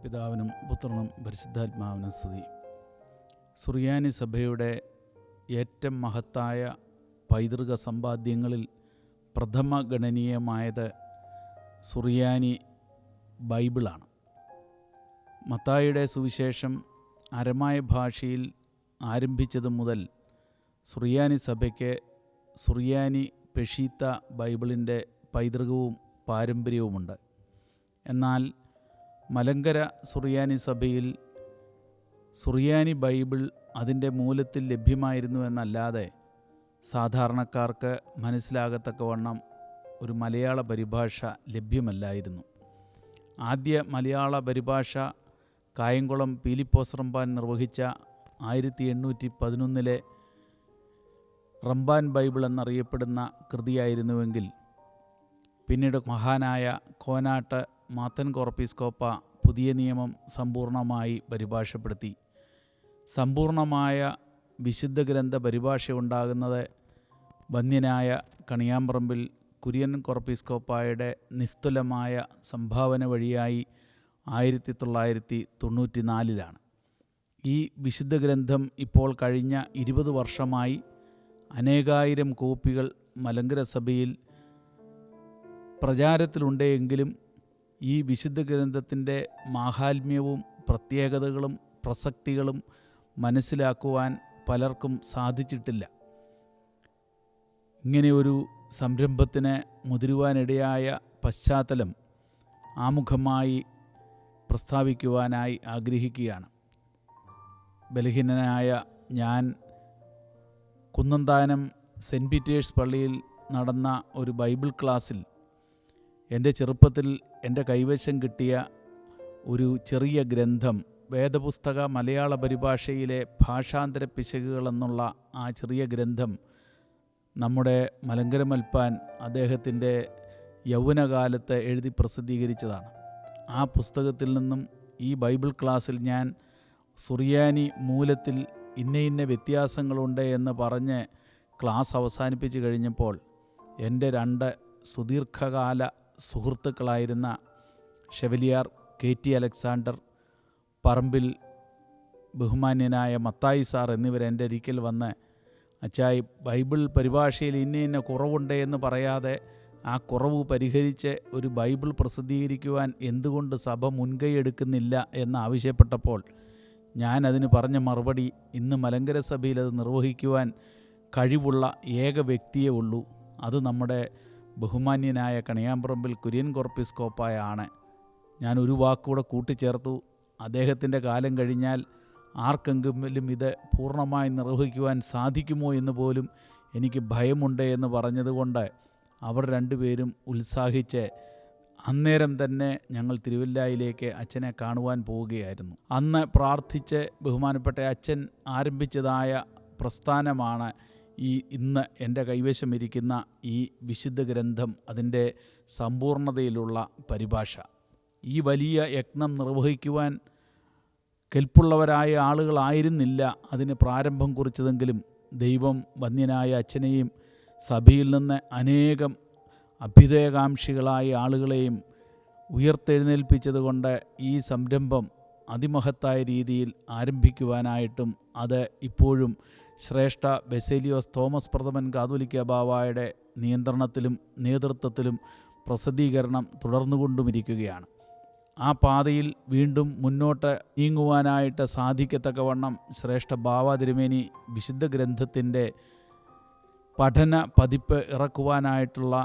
പിതാവിനും പുത്രനും പരിശുദ്ധാത്മാവിനും സ്തുതി. സുറിയാനി സഭയുടെ ഏറ്റവും മഹത്തായ പൈതൃക സമ്പാദ്യങ്ങളിൽ പ്രഥമ ഗണനീയമായത് സുറിയാനി ബൈബിളാണ്. മത്തായിയുടെ സുവിശേഷം അരമായ ഭാഷയിൽ ആരംഭിച്ചത് മുതൽ സുറിയാനി സഭയ്ക്ക് സുറിയാനി പെഷീത്ത ബൈബിളിൻ്റെ പൈതൃകവും പാരമ്പര്യവുമുണ്ട്. എന്നാൽ മലങ്കര സുറിയാനി സഭയിൽ സുറിയാനി ബൈബിൾ അതിൻ്റെ മൂലത്തിൽ ലഭ്യമായിരുന്നുവെന്നല്ലാതെ സാധാരണക്കാർക്ക് മനസ്സിലാകത്തക്കവണ്ണം ഒരു മലയാള പരിഭാഷ ലഭ്യമല്ലായിരുന്നു. ആദ്യ മലയാള പരിഭാഷ കായംകുളം പീലിപ്പോസ് റമ്പാൻ നിർവഹിച്ച 1811 റമ്പാൻ ബൈബിൾ എന്നറിയപ്പെടുന്ന കൃതിയായിരുന്നുവെങ്കിൽ പിന്നീട് മഹാനായ കോനാട്ട് മാത്തൻ കോർപ്പീസ്കോപ്പ പുതിയ നിയമം സമ്പൂർണമായി പരിഭാഷപ്പെടുത്തി. സമ്പൂർണമായ വിശുദ്ധ ഗ്രന്ഥ പരിഭാഷ ഉണ്ടാകുന്നത് വന്യനായ കണിയാമ്പറമ്പിൽ കുര്യൻ കോർപ്പീസ്കോപ്പായുടെ നിസ്തുലമായ സംഭാവന വഴിയായി 1994 ഈ വിശുദ്ധ ഗ്രന്ഥം ഇപ്പോൾ കഴിഞ്ഞ 20 വർഷമായി അനേകായിരം കോപ്പികൾ മലങ്കര സഭയിൽ പ്രചാരത്തിലുണ്ടെങ്കിലും ഈ വിശുദ്ധ ഗ്രന്ഥത്തിൻ്റെ മാഹാത്മ്യവും പ്രത്യേകതകളും പ്രസക്തികളും മനസ്സിലാക്കുവാൻ പലർക്കും സാധിച്ചിട്ടില്ല. ഇങ്ങനെയൊരു സംരംഭത്തിന് മുതിരുവാനിടയായ പശ്ചാത്തലം ആമുഖമായി പ്രസ്താവിക്കുവാനായി ആഗ്രഹിക്കുകയാണ്. ബലഹീനനായ ഞാൻ കുന്നന്താനം സെൻറ്റ് പീറ്റേഴ്സ് പള്ളിയിൽ നടന്ന ഒരു ബൈബിൾ ക്ലാസ്സിൽ എൻ്റെ ചെറുപ്പത്തിൽ എൻ്റെ കൈവശം കിട്ടിയ ഒരു ചെറിയ ഗ്രന്ഥം, വേദപുസ്തക മലയാള പരിഭാഷയിലെ ഭാഷാന്തര പിശകുകൾ എന്നുള്ള ആ ചെറിയ ഗ്രന്ഥം നമ്മുടെ മലങ്കര മൽപ്പാൻ അദ്ദേഹത്തിൻ്റെ യൗവനകാലത്ത് എഴുതി പ്രസിദ്ധീകരിച്ചതാണ്. ആ പുസ്തകത്തിൽ നിന്നും ഈ ബൈബിൾ ക്ലാസ്സിൽ ഞാൻ സുറിയാനി മൂലത്തിൽ ഇന്ന വ്യത്യാസങ്ങളുണ്ട് എന്ന് പറഞ്ഞ് ക്ലാസ് അവസാനിപ്പിച്ച് കഴിഞ്ഞപ്പോൾ എൻ്റെ 2 സുദീർഘകാല സുഹൃത്തുക്കളായിരുന്ന ഷെവലിയാർ KT അലക്സാണ്ടർ, പറമ്പിൽ ബഹുമാന്യനായ മത്തായി സാർ എന്നിവരെൻ്റെ അരികിൽ വന്ന്, അച്ചായി ബൈബിൾ പരിഭാഷയിൽ ഇന്ന കുറവുണ്ട് എന്ന് പറയാതെ ആ കുറവ് പരിഹരിച്ച് ഒരു ബൈബിൾ പ്രസിദ്ധീകരിക്കുവാൻ എന്തുകൊണ്ട് സഭ മുൻകൈ എടുക്കുന്നില്ല എന്നാവശ്യപ്പെട്ടപ്പോൾ ഞാൻ അതിന് പറഞ്ഞ മറുപടി, ഇന്ന് മലങ്കര സഭയിൽ അത് നിർവഹിക്കുവാൻ കഴിവുള്ള ഏക വ്യക്തിയേ ഉള്ളൂ, അത് നമ്മുടെ ബഹുമാന്യനായ കണിയാമ്പറമ്പിൽ കുര്യൻ കോർപ്പീസ്കോപ്പായാണ്. ഞാൻ ഒരു വാക്കുകൂടെ കൂട്ടിച്ചേർത്തു, അദ്ദേഹത്തിൻ്റെ കാലം കഴിഞ്ഞാൽ ആർക്കെങ്കിലും ഇത് പൂർണ്ണമായി നിർവഹിക്കുവാൻ സാധിക്കുമോ എന്ന് പോലും എനിക്ക് ഭയമുണ്ട് എന്ന് പറഞ്ഞതുകൊണ്ട് അവർ 2 പേരും ഉത്സാഹിച്ച് അന്നേരം തന്നെ ഞങ്ങൾ തിരുവല്ലായിലേക്ക് അച്ഛനെ കാണുവാൻ പോവുകയായിരുന്നു. അന്ന് പ്രാർത്ഥിച്ച് ബഹുമാനപ്പെട്ട അച്ഛൻ ആരംഭിച്ചതായ പ്രസ്ഥാനമാണ് ഇന്ന് എൻ്റെ കൈവശമിരിക്കുന്ന ഈ വിശുദ്ധ ഗ്രന്ഥം, അതിൻ്റെ സമ്പൂർണതയിലുള്ള പരിഭാഷ. ഈ വലിയ യജ്ഞം നിർവഹിക്കുവാൻ കെൽപ്പുള്ളവരായ ആളുകളായിരുന്നില്ല അതിന് പ്രാരംഭം കുറിച്ചതെങ്കിലും ദൈവം വന്യനായ അച്ഛനെയും സഭയിൽ നിന്ന് അനേകം അഭ്യുദയകാംക്ഷികളായ ആളുകളെയും ഉയർത്തെഴുന്നേൽപ്പിച്ചതുകൊണ്ട് ഈ സംരംഭം അതിമഹത്തായ രീതിയിൽ ആരംഭിക്കുവാനായിട്ടും അത് ഇപ്പോഴും ശ്രേഷ്ഠ ബെസേലിയോസ് തോമസ് പ്രഥമൻ കാതോലിക്ക ബാവായുടെ നിയന്ത്രണത്തിലും നേതൃത്വത്തിലും പ്രസിദ്ധീകരണം തുടർന്നുകൊണ്ടുമിരിക്കുകയാണ്. ആ പാതയിൽ വീണ്ടും മുന്നോട്ട് നീങ്ങുവാനായിട്ട് സാധിക്കത്തക്കവണ്ണം ശ്രേഷ്ഠ ബാവ തിരുമേനി വിശുദ്ധ ഗ്രന്ഥത്തിൻ്റെ പഠന പതിപ്പ് ഇറക്കുവാനായിട്ടുള്ള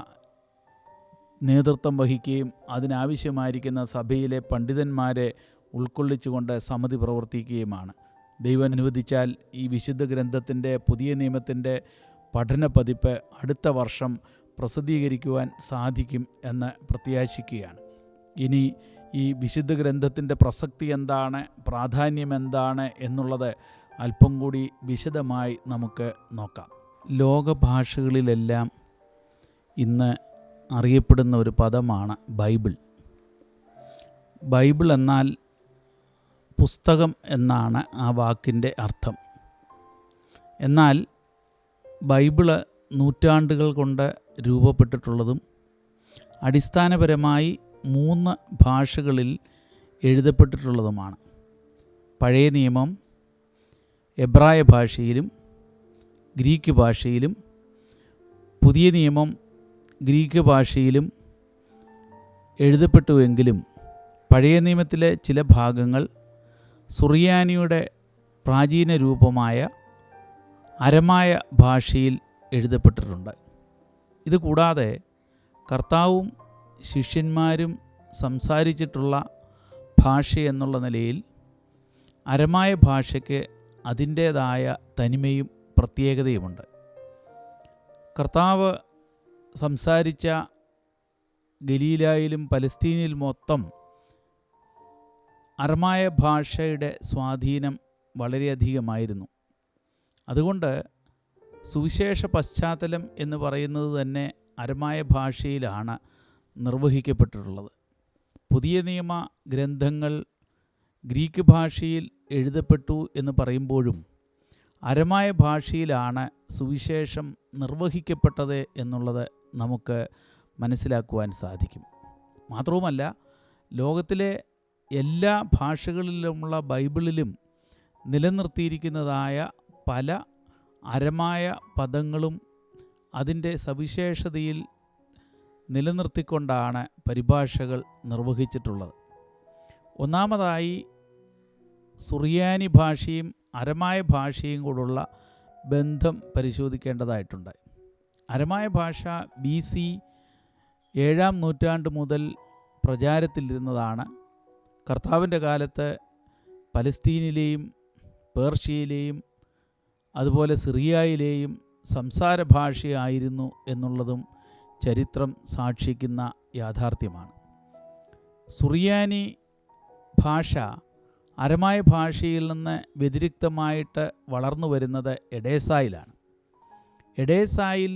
നേതൃത്വം വഹിക്കുകയും അതിനാവശ്യമായിരിക്കുന്ന സഭയിലെ പണ്ഡിതന്മാരെ ഉൾക്കൊള്ളിച്ചുകൊണ്ട് സമിതി പ്രവർത്തിക്കുകയുമാണ്. ദൈവം അനുവദിച്ചാൽ ഈ വിശുദ്ധ ഗ്രന്ഥത്തിൻ്റെ പുതിയ നിയമത്തിൻ്റെ പഠന പതിപ്പ് അടുത്ത വർഷം പ്രസിദ്ധീകരിക്കുവാൻ സാധിക്കും എന്ന് പ്രത്യാശിക്കുകയാണ്. ഇനി ഈ വിശുദ്ധ ഗ്രന്ഥത്തിൻ്റെ പ്രസക്തി എന്താണ്, പ്രാധാന്യം എന്താണ് എന്നുള്ളത് അല്പം കൂടി വിശദമായി നമുക്ക് നോക്കാം. ലോകഭാഷകളിലെല്ലാം ഇന്ന് അറിയപ്പെടുന്ന ഒരു പദമാണ് ബൈബിൾ. ബൈബിൾ എന്നാൽ പുസ്തകം എന്നാണ് ആ വാക്കിൻ്റെ അർത്ഥം. എന്നാൽ ബൈബിള് നൂറ്റാണ്ടുകൾ കൊണ്ട് രൂപപ്പെട്ടിട്ടുള്ളതും അടിസ്ഥാനപരമായി 3 ഭാഷകളിൽ എഴുതപ്പെട്ടിട്ടുള്ളതുമാണ്. പഴയ നിയമം എബ്രായ ഭാഷയിലും ഗ്രീക്ക് ഭാഷയിലും, പുതിയ നിയമം ഗ്രീക്ക് ഭാഷയിലും എഴുതപ്പെട്ടുവെങ്കിലും പഴയ നിയമത്തിലെ ചില ഭാഗങ്ങൾ സുറിയാനിയുടെ പ്രാചീന രൂപമായ അരമായ ഭാഷയിൽ എഴുതപ്പെട്ടിട്ടുണ്ട്. ഇതുകൂടാതെ കർത്താവും ശിഷ്യന്മാരും സംസാരിച്ചിട്ടുള്ള ഭാഷ എന്നുള്ള നിലയിൽ അരമായ ഭാഷയ്ക്ക് അതിൻ്റേതായ തനിമയും പ്രത്യേകതയുമുണ്ട്. കർത്താവ് സംസാരിച്ച ഗലീലായിലും പലസ്തീനിലും മൊത്തം അരമായ ഭാഷയുടെ സ്വാധീനം വളരെയധികമായിരുന്നു. അതുകൊണ്ട് സുവിശേഷ പശ്ചാത്തലം എന്ന് പറയുന്നത് തന്നെ അരമായ ഭാഷയിലാണ് നിർവഹിക്കപ്പെട്ടിട്ടുള്ളത്. പുതിയ നിയമ ഗ്രന്ഥങ്ങൾ ഗ്രീക്ക് ഭാഷയിൽ എഴുതപ്പെട്ടു എന്ന് പറയുമ്പോഴും അരമായ ഭാഷയിലാണ് സുവിശേഷം നിർവഹിക്കപ്പെട്ടത് എന്നുള്ളത് നമുക്ക് മനസ്സിലാക്കുവാൻ സാധിക്കും. മാത്രവുമല്ല, ലോകത്തിലെ എല്ലാ ഭാഷകളിലുമുള്ള ബൈബിളിലും നിലനിർത്തിയിരിക്കുന്നതായ പല അരമായ പദങ്ങളും അതിൻ്റെ സവിശേഷതയിൽ നിലനിർത്തിക്കൊണ്ടാണ് പരിഭാഷകൾ നിർവഹിച്ചിട്ടുള്ളത്. ഒന്നാമതായി സുറിയാനി ഭാഷയും അരമായ ഭാഷയും കൂടുള്ള ബന്ധം പരിശോധിക്കേണ്ടതായിട്ടുണ്ട്. അരമായ ഭാഷ BC 7-ാം നൂറ്റാണ്ട് മുതൽ പ്രചാരത്തിലിരുന്നതാണ്. കർത്താവിൻ്റെ കാലത്ത് പലസ്തീനിലെയും പേർഷ്യയിലെയും അതുപോലെ സിറിയയിലെയും സംസാര ഭാഷയായിരുന്നു എന്നുള്ളതും ചരിത്രം സാക്ഷിക്കുന്ന യാഥാർത്ഥ്യമാണ്. സുറിയാനി ഭാഷ അരമായ ഭാഷയിൽ നിന്ന് വ്യതിരിക്തമായിട്ട് വളർന്നു വരുന്നത് എഡേസായിലാണ്. എഡേസായിൽ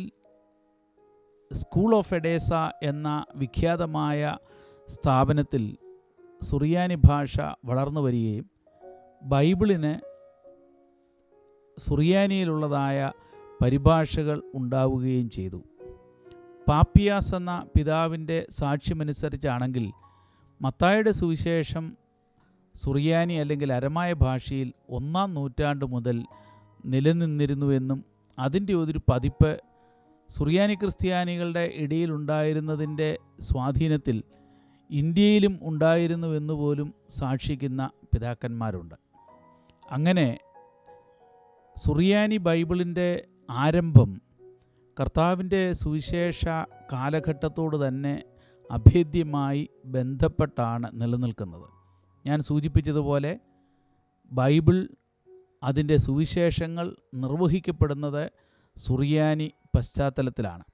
സ്കൂൾ ഓഫ് എഡേസ എന്ന വിഖ്യാതമായ സ്ഥാപനത്തിൽ സുറിയാനി ഭാഷ വളർന്നു വരികയും ബൈബിളിന് സുറിയാനിയിലുള്ളതായ പരിഭാഷകൾ ഉണ്ടാവുകയും ചെയ്തു. പാപ്പിയാസ് എന്ന പിതാവിൻ്റെ സാക്ഷ്യമനുസരിച്ചാണെങ്കിൽ മത്തായിയുടെ സുവിശേഷം സുറിയാനി അല്ലെങ്കിൽ അരമായ ഭാഷയിൽ 1-ാം നൂറ്റാണ്ട് മുതൽ നിലനിന്നിരുന്നുവെന്നും അതിൻ്റെ ഒരു പതിപ്പ് സുറിയാനി ക്രിസ്ത്യാനികളുടെ ഇടയിലുണ്ടായിരുന്നതിൻ്റെ സ്വാധീനത്തിൽ ഇന്ത്യയിലും ഉണ്ടായിരുന്നുവെന്ന് പോലും സാക്ഷിക്കുന്ന പിതാക്കന്മാരുണ്ട്. അങ്ങനെ സുറിയാനി ബൈബിളിൻ്റെ ആരംഭം കർത്താവിൻ്റെ സുവിശേഷ കാലഘട്ടത്തോട് തന്നെ അഭേദ്യമായി ബന്ധപ്പെട്ടാണ് നിലനിൽക്കുന്നത്. ഞാൻ സൂചിപ്പിച്ചതുപോലെ ബൈബിൾ അതിൻ്റെ സുവിശേഷങ്ങൾ നിർവഹിക്കപ്പെടുന്നത് സുറിയാനി പശ്ചാത്തലത്തിലാണ്.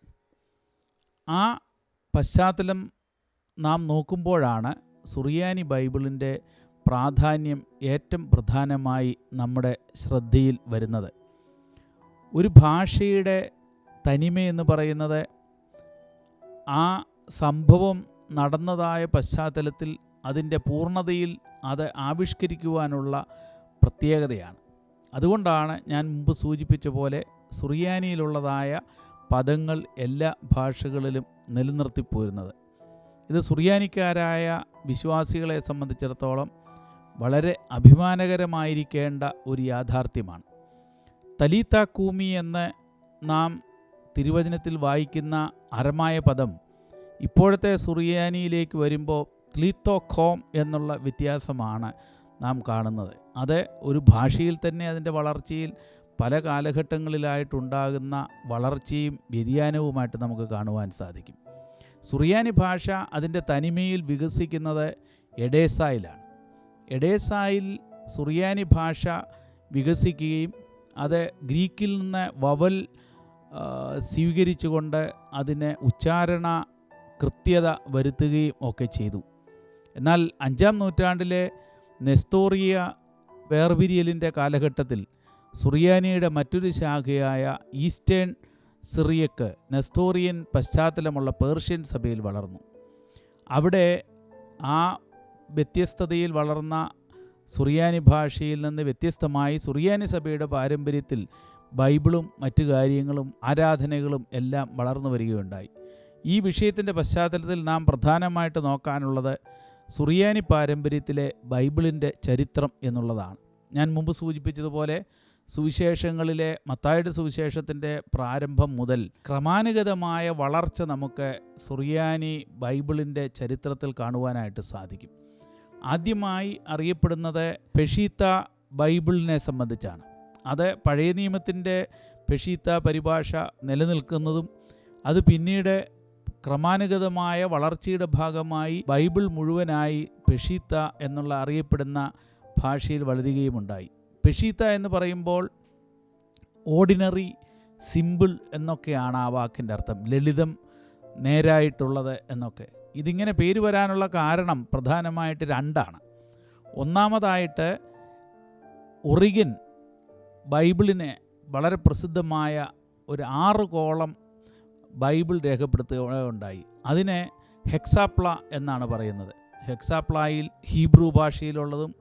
ആ പശ്ചാത്തലം നാം നോക്കുമ്പോഴാണ് സുറിയാനി ബൈബിളിൻ്റെ പ്രാധാന്യം ഏറ്റവും പ്രധാനമായി നമ്മുടെ ശ്രദ്ധയിൽ വരുന്നത്. ഒരു ഭാഷയുടെ തനിമയെന്ന് പറയുന്നത് ആ സംഭവം നടന്നതായ പശ്ചാത്തലത്തിൽ അതിൻ്റെ പൂർണ്ണതയിൽ അത് ആവിഷ്കരിക്കുവാനുള്ള പ്രത്യേകതയാണ്. അതുകൊണ്ടാണ് ഞാൻ മുമ്പ് സൂചിപ്പിച്ച പോലെ സുറിയാനിയിലുള്ളതായ പദങ്ങൾ എല്ലാ ഭാഷകളിലും നിലനിർത്തിപ്പോരുന്നത്. ഇത് സുറിയാനിക്കാരായ വിശ്വാസികളെ സംബന്ധിച്ചിടത്തോളം വളരെ അഭിമാനകരമായിരിക്കേണ്ട ഒരു യാഥാർത്ഥ്യമാണ്. തലീത്ത കൂമി എന്ന് നാം തിരുവചനത്തിൽ വായിക്കുന്ന അരമായ പദം ഇപ്പോഴത്തെ സുറിയാനിയിലേക്ക് വരുമ്പോൾ ത്ലീത്തോ ഖോം എന്നുള്ള വ്യത്യാസമാണ് നാം കാണുന്നത്. അത് ഒരു ഭാഷയിൽ തന്നെ അതിൻ്റെ വളർച്ചയിൽ പല കാലഘട്ടങ്ങളിലായിട്ടുണ്ടാകുന്ന വളർച്ചയും വ്യതിയാനവുമായിട്ട് നമുക്ക് കാണുവാൻ സാധിക്കും. സുറിയാനി ഭാഷ അതിൻ്റെ തനിമയിൽ വികസിക്കുന്നത് എഡേസായിലാണ്. എഡേസായിൽ സുറിയാനി ഭാഷ വികസിക്കുകയും അത് ഗ്രീക്കിൽ നിന്ന് വവൽ സ്വീകരിച്ചുകൊണ്ട് അതിന് ഉച്ചാരണ കൃത്യത വരുത്തുകയും ഒക്കെ ചെയ്തു. എന്നാൽ 5-ാം നൂറ്റാണ്ടിലെ നെസ്തോറിയ വേർപിരിയലിൻ്റെ കാലഘട്ടത്തിൽ സുറിയാനിയുടെ മറ്റൊരു ശാഖയായ ഈസ്റ്റേൺ സിറിയക്ക് നെസ്തോറിയൻ പശ്ചാത്തലമുള്ള പേർഷ്യൻ സഭയിൽ വളർന്നു. അവിടെ ആ വ്യത്യസ്തതയിൽ വളർന്ന സുറിയാനി ഭാഷയിൽ നിന്ന് വ്യത്യസ്തമായി സുറിയാനി സഭയുടെ പാരമ്പര്യത്തിൽ ബൈബിളും മറ്റു കാര്യങ്ങളും ആരാധനകളും എല്ലാം വളർന്നു വരികയുണ്ടായി. ഈ വിഷയത്തിൻ്റെ പശ്ചാത്തലത്തിൽ നാം പ്രധാനമായിട്ട് നോക്കാനുള്ളത് സുറിയാനി പാരമ്പര്യത്തിലെ ബൈബിളിൻ്റെ ചരിത്രം എന്നുള്ളതാണ്. ഞാൻ മുമ്പ് സൂചിപ്പിച്ചതുപോലെ സുവിശേഷങ്ങളിലെ മത്തായിയുടെ സുവിശേഷത്തിൻ്റെ പ്രാരംഭം മുതൽ ക്രമാനുഗതമായ വളർച്ച നമുക്ക് സുറിയാനി ബൈബിളിൻ്റെ ചരിത്രത്തിൽ കാണുവാനായിട്ട് സാധിക്കും. ആദ്യമായി അറിയപ്പെടുന്നത് പെഷീത്ത ബൈബിളിനെ സംബന്ധിച്ചാണ്. അത് പഴയ നിയമത്തിൻ്റെ പെഷീത്ത പരിഭാഷ നിലനിൽക്കുന്നതും അത് പിന്നീട് ക്രമാനുഗതമായ വളർച്ചയുടെ ഭാഗമായി ബൈബിൾ മുഴുവനായി പെഷീത്ത എന്നുള്ള അറിയപ്പെടുന്ന ഭാഷയിൽ വളരുകയുമുണ്ടായി. പെഷീത്ത എന്ന് പറയുമ്പോൾ ഓർഡിനറി, സിമ്പിൾ എന്നൊക്കെയാണ് ആ വാക്കിൻ്റെ അർത്ഥം, ലളിതം, നേരായിട്ടുള്ളത് എന്നൊക്കെ. ഇതിങ്ങനെ പേര് വരാനുള്ള കാരണം പ്രധാനമായിട്ട് രണ്ടാണ്. ഒന്നാമതായിട്ട് ഒറിഗൻ ബൈബിളിനെ വളരെ പ്രസിദ്ധമായ ഒരു 6 കോളം ബൈബിൾ രേഖപ്പെടുത്തുകയുണ്ടായി. അതിനെ ഹെക്സാപ്ല എന്നാണ് പറയുന്നത്. ഹെക്സാപ്ലായിൽ ഹീബ്രു ഭാഷയിലുള്ളതും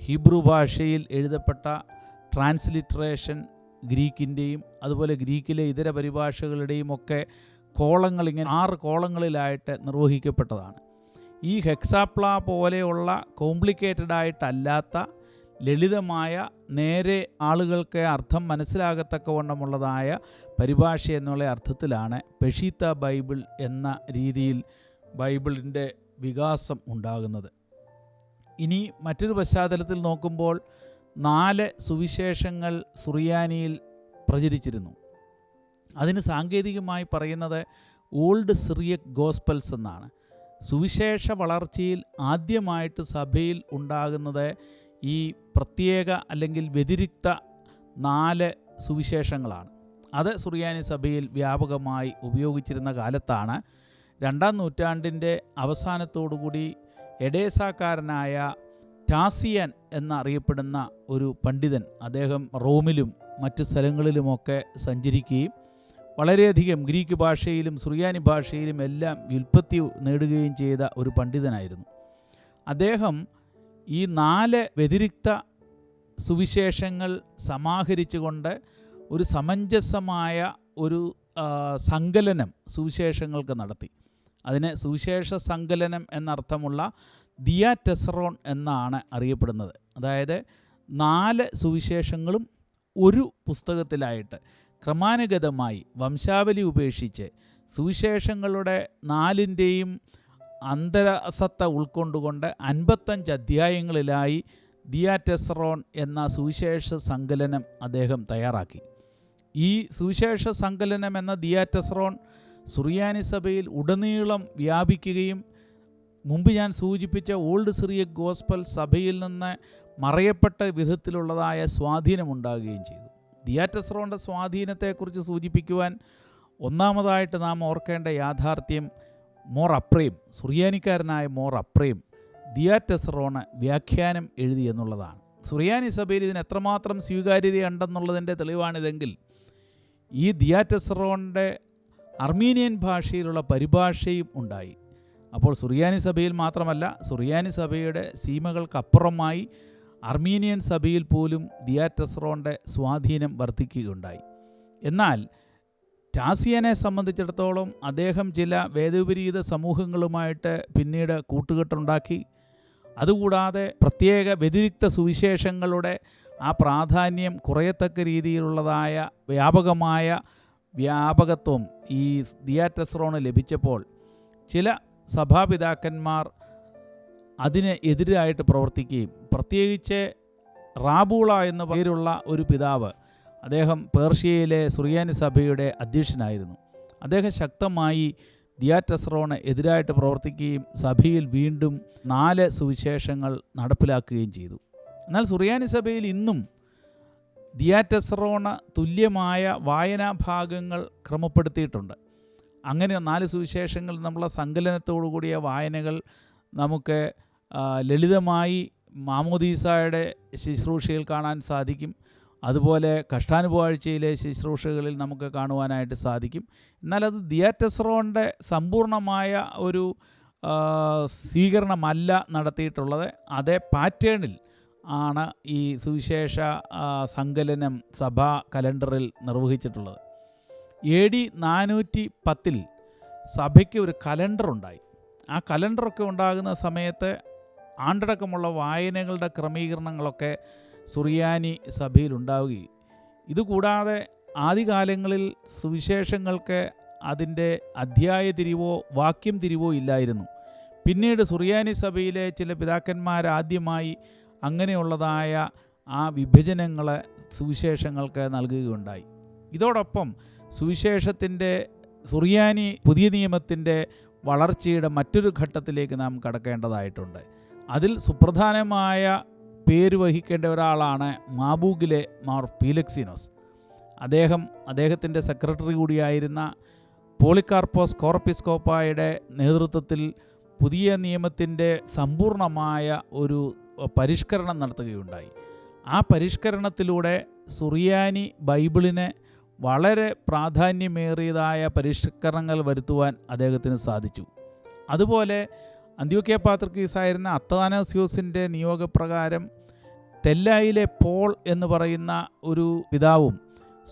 ഹീബ്രു ഭാഷയിൽ എഴുതപ്പെട്ട ട്രാൻസ്ലിറ്ററേഷൻ ഗ്രീക്കിൻ്റെയും അതുപോലെ ഗ്രീക്കിലെ ഇതര പരിഭാഷകളുടെയും ഒക്കെ കോളങ്ങൾ ഇങ്ങനെ 6 കോളങ്ങളിലായിട്ട് നിർവഹിക്കപ്പെട്ടതാണ്. ഈ ഹെക്സാപ്ല പോലെയുള്ള കോംപ്ലിക്കേറ്റഡ് ആയിട്ടല്ലാത്ത ലളിതമായ നേരെ ആളുകൾക്ക് അർത്ഥം മനസ്സിലാകത്തക്കവണ്ണമുള്ളതായ പരിഭാഷ എന്നുള്ള അർത്ഥത്തിലാണ് പെഷീത്ത ബൈബിൾ എന്ന രീതിയിൽ ബൈബിളിൻ്റെ വികാസം ഉണ്ടാകുന്നത്. ഇനി മറ്റൊരു പശ്ചാത്തലത്തിൽ നോക്കുമ്പോൾ 4 സുവിശേഷങ്ങൾ സുറിയാനിയിൽ പ്രചരിച്ചിരുന്നു. അതിന് സാങ്കേതികമായി പറയുന്നത് ഓൾഡ് സിറിയക് ഗോസ്പൽസ് എന്നാണ്. സുവിശേഷ വളർച്ചയിൽ ആദ്യമായിട്ട് സഭയിൽ ഉണ്ടാകുന്നത് ഈ പ്രത്യേക അല്ലെങ്കിൽ വ്യതിരിക്ത 4 സുവിശേഷങ്ങളാണ്. അത് സുറിയാനി സഭയിൽ വ്യാപകമായി ഉപയോഗിച്ചിരുന്ന കാലത്താണ് 2-ാം നൂറ്റാണ്ടിൻ്റെ അവസാനത്തോടുകൂടി എഡേസാക്കാരനായ ടാസിയൻ എന്നറിയപ്പെടുന്ന ഒരു പണ്ഡിതൻ, അദ്ദേഹം റോമിലും മറ്റ് സ്ഥലങ്ങളിലുമൊക്കെ സഞ്ചരിക്കുകയും വളരെയധികം ഗ്രീക്ക് ഭാഷയിലും സുറിയാനി ഭാഷയിലും എല്ലാം വ്യുൽപ്പത്തി നേടുകയും ചെയ്ത ഒരു പണ്ഡിതനായിരുന്നു. അദ്ദേഹം ഈ 4 വ്യതിരിക്ത സുവിശേഷങ്ങൾ സമാഹരിച്ചുകൊണ്ട് ഒരു സമഞ്ജസമായ ഒരു സങ്കലനം സുവിശേഷങ്ങൾക്ക് നടത്തി. അതിന് സുവിശേഷ സങ്കലനം എന്നർത്ഥമുള്ള ദിയാറ്റെസറോൺ എന്നാണ് അറിയപ്പെടുന്നത്. അതായത് 4 സുവിശേഷങ്ങളും ഒരു പുസ്തകത്തിലായിട്ട് ക്രമാനുഗതമായി വംശാവലി ഉപേക്ഷിച്ച് സുവിശേഷങ്ങളുടെ 4ൻ്റെയും അന്തരസത്ത ഉൾക്കൊണ്ടുകൊണ്ട് 55 അധ്യായങ്ങളിലായി ദിയാറ്റെസറോൺ എന്ന സുവിശേഷ സങ്കലനം അദ്ദേഹം തയ്യാറാക്കി. ഈ സുവിശേഷ സങ്കലനം എന്ന ദിയാറ്റെസറോൺ സുറിയാനി സഭയിൽ ഉടനീളം വ്യാപിക്കുകയും മുമ്പ് ഞാൻ സൂചിപ്പിച്ച ഓൾഡ് സിറിയക് ഗോസ്പൽ സഭയിൽ നിന്ന് മറയപ്പെട്ട വിധത്തിലുള്ളതായ സ്വാധീനമുണ്ടാകുകയും ചെയ്തു. ദിയാറ്റെസറോൻ്റെ സ്വാധീനത്തെക്കുറിച്ച് സൂചിപ്പിക്കുവാൻ ഒന്നാമതായിട്ട് നാം ഓർക്കേണ്ട യാഥാർത്ഥ്യം മോർ അപ്രേം, സുറിയാനിക്കാരനായ മോർ അപ്രേം ദിയാറ്റെസറോണ് വ്യാഖ്യാനം എഴുതി എന്നുള്ളതാണ്. സുറിയാനി സഭയിൽ ഇതിന് എത്രമാത്രം സ്വീകാര്യതയുണ്ടെന്നുള്ളതിൻ്റെ തെളിവാണിതെങ്കിൽ ഈ ദിയാറ്റെസറോണിൻ്റെ അർമീനിയൻ ഭാഷയിലുള്ള പരിഭാഷയും ഉണ്ടായി. അപ്പോൾ സുറിയാനി സഭയിൽ മാത്രമല്ല, സുറിയാനി സഭയുടെ സീമകൾക്കപ്പുറമായി അർമീനിയൻ സഭയിൽ പോലും ദിയാറ്റെസറോണിൻ്റെ സ്വാധീനം വർദ്ധിക്കുകയുണ്ടായി. എന്നാൽ ടാസിയനെ സംബന്ധിച്ചിടത്തോളം അദ്ദേഹം ചില വേദവിപരീത സമൂഹങ്ങളുമായിട്ട് പിന്നീട് കൂട്ടുകെട്ടുണ്ടാക്കി. അതുകൂടാതെ പ്രത്യേക വ്യതിരിക്ത സുവിശേഷങ്ങളുടെ ആ പ്രാധാന്യം കുറയത്തക്ക രീതിയിലുള്ളതായ വ്യാപകത്വം ഈ ദിയാറ്റെസറോണ് ലഭിച്ചപ്പോൾ ചില സഭാപിതാക്കന്മാർ അതിന് എതിരായിട്ട് പ്രവർത്തിക്കുകയും, പ്രത്യേകിച്ച് റാബൂള എന്ന പേരുള്ള ഒരു പിതാവ്, അദ്ദേഹം പേർഷ്യയിലെ സുറിയാനി സഭയുടെ അധ്യക്ഷനായിരുന്നു. അദ്ദേഹം ശക്തമായി ദിയാറ്റെസറോണ് എതിരായിട്ട് പ്രവർത്തിക്കുകയും സഭയിൽ വീണ്ടും 4 സുവിശേഷങ്ങൾ നടപ്പിലാക്കുകയും ചെയ്തു. എന്നാൽ സുറിയാനി സഭയിൽ ഇന്നും ദിയാറ്റെസറോണ് തുല്യമായ വായനാഭാഗങ്ങൾ ക്രമപ്പെടുത്തിയിട്ടുണ്ട്. അങ്ങനെ 4 സുവിശേഷങ്ങൾ നമ്മളെ സങ്കലനത്തോടു കൂടിയ വായനകൾ നമുക്ക് ലളിതമായി മാമോദീസായുടെ ശുശ്രൂഷയിൽ കാണാൻ സാധിക്കും. അതുപോലെ കഷ്ടാനുഭവാഴ്ചയിലെ ശുശ്രൂഷകളിൽ നമുക്ക് കാണുവാനായിട്ട് സാധിക്കും. എന്നാൽ അത് ദിയാറ്റെസറോണിൻ്റെ സമ്പൂർണമായ ഒരു സ്വീകരണമല്ല നടത്തിയിട്ടുള്ളത്. അതേ പാറ്റേണിൽ ആണ് ഈ സുവിശേഷ സങ്കലനം സഭാ കലണ്ടറിൽ നിർവഹിച്ചിട്ടുള്ളത്. AD 410 സഭയ്ക്ക് ഒരു കലണ്ടറുണ്ടായി. ആ കലണ്ടറൊക്കെ ഉണ്ടാകുന്ന സമയത്ത് ആണ്ടടക്കമുള്ള വായനകളുടെ ക്രമീകരണങ്ങളൊക്കെ സുറിയാനി സഭയിൽ ഉണ്ടാവുകയും, ഇതുകൂടാതെ ആദ്യകാലങ്ങളിൽ സുവിശേഷങ്ങൾക്ക് അതിൻ്റെ അധ്യായ തിരിവോ വാക്യം തിരിവോ ഇല്ലായിരുന്നു. പിന്നീട് സുറിയാനി സഭയിലെ ചില പിതാക്കന്മാരാദ്യമായി അങ്ങനെയുള്ളതായ ആ വിഭജനങ്ങൾ സുവിശേഷങ്ങൾക്ക് നൽകുകയുണ്ടായി. ഇതോടൊപ്പം സുവിശേഷത്തിൻ്റെ സുറിയാനി പുതിയ നിയമത്തിൻ്റെ വളർച്ചയുടെ മറ്റൊരു ഘട്ടത്തിലേക്ക് നാം കടക്കേണ്ടതായിട്ടുണ്ട്. അതിൽ സുപ്രധാനമായ പേര് വഹിക്കേണ്ട ഒരാളാണ് മാബൂഗിലെ മാർ പീലക്സിനോസ്. അദ്ദേഹത്തിൻ്റെ സെക്രട്ടറി കൂടിയായിരുന്ന പോളികാർപ്പോസ് കോർപ്പിസ്കോപ്പായുടെ നേതൃത്വത്തിൽ പുതിയ നിയമത്തിൻ്റെ സമ്പൂർണമായ ഒരു പരിഷ്കരണം നടത്തുകയുണ്ടായി. ആ പരിഷ്കരണത്തിലൂടെ സുറിയാനി ബൈബിളിന് വളരെ പ്രാധാന്യമേറിയതായ പരിഷ്കരണങ്ങൾ വരുത്തുവാൻ അദ്ദേഹത്തിന് സാധിച്ചു. അതുപോലെ അന്ത്യോക്യ പാത്രിക്കീസായിരുന്ന അത്താനാസ്യോസിൻ്റെ നിയോഗപ്രകാരം തെല്ലായിലെ പോൾ എന്ന് പറയുന്ന ഒരു പിതാവും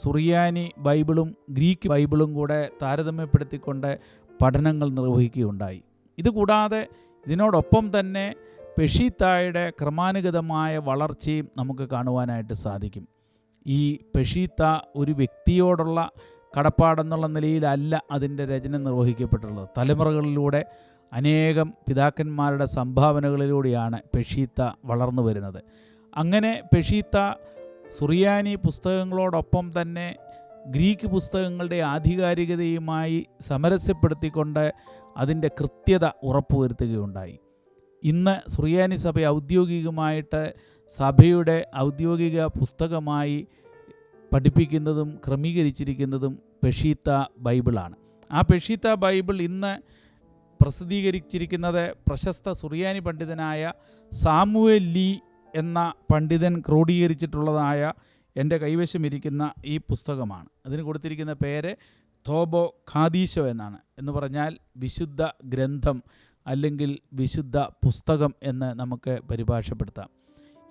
സുറിയാനി ബൈബിളും ഗ്രീക്ക് ബൈബിളും കൂടെ താരതമ്യപ്പെടുത്തിക്കൊണ്ട് പഠനങ്ങൾ നിർവഹിക്കുകയുണ്ടായി. ഇതുകൂടാതെ ഇതിനോടൊപ്പം തന്നെ പെഷീത്തായുടെ ക്രമാനുഗതമായ വളർച്ചയും നമുക്ക് കാണുവാനായിട്ട് സാധിക്കും. ഈ പെഷീത്ത ഒരു വ്യക്തിയോടുള്ള കടപ്പാടെന്നുള്ള നിലയിലല്ല അതിൻ്റെ രചന നിർവഹിക്കപ്പെട്ടുള്ളത്. തലമുറകളിലൂടെ അനേകം പിതാക്കന്മാരുടെ സംഭാവനകളിലൂടെയാണ് പെഷീത്ത വളർന്നു വരുന്നത്. അങ്ങനെ പെഷീത്ത സുറിയാനി പുസ്തകങ്ങളോടൊപ്പം തന്നെ ഗ്രീക്ക് പുസ്തകങ്ങളുടെ ആധികാരികതയുമായി സമരസ്യപ്പെടുത്തിക്കൊണ്ട് അതിൻ്റെ കൃത്യത ഉറപ്പുവരുത്തുകയുണ്ടായി. ഇന്ന് സുറിയാനി സഭ ഔദ്യോഗികമായിട്ട് സഭയുടെ ഔദ്യോഗിക പുസ്തകമായി പഠിപ്പിക്കുന്നതും ക്രമീകരിച്ചിരിക്കുന്നതും പെഷീത്ത ബൈബിളാണ്. ആ പെഷീത്ത ബൈബിൾ ഇന്ന് പ്രസിദ്ധീകരിച്ചിരിക്കുന്നത് പ്രശസ്ത സുറിയാനി പണ്ഡിതനായ സാമുവേൽ ലീ എന്ന പണ്ഡിതൻ ക്രോഡീകരിച്ചിട്ടുള്ളതായ എൻ്റെ കൈവശമിരിക്കുന്ന ഈ പുസ്തകമാണ്. അതിന് കൊടുത്തിരിക്കുന്ന പേര് തോബോ ഖാദീശോ എന്നാണ്. എന്ന് പറഞ്ഞാൽ വിശുദ്ധ ഗ്രന്ഥം അല്ലെങ്കിൽ വിശുദ്ധ പുസ്തകം എന്ന് നമുക്ക് പരിഭാഷപ്പെടുത്താം.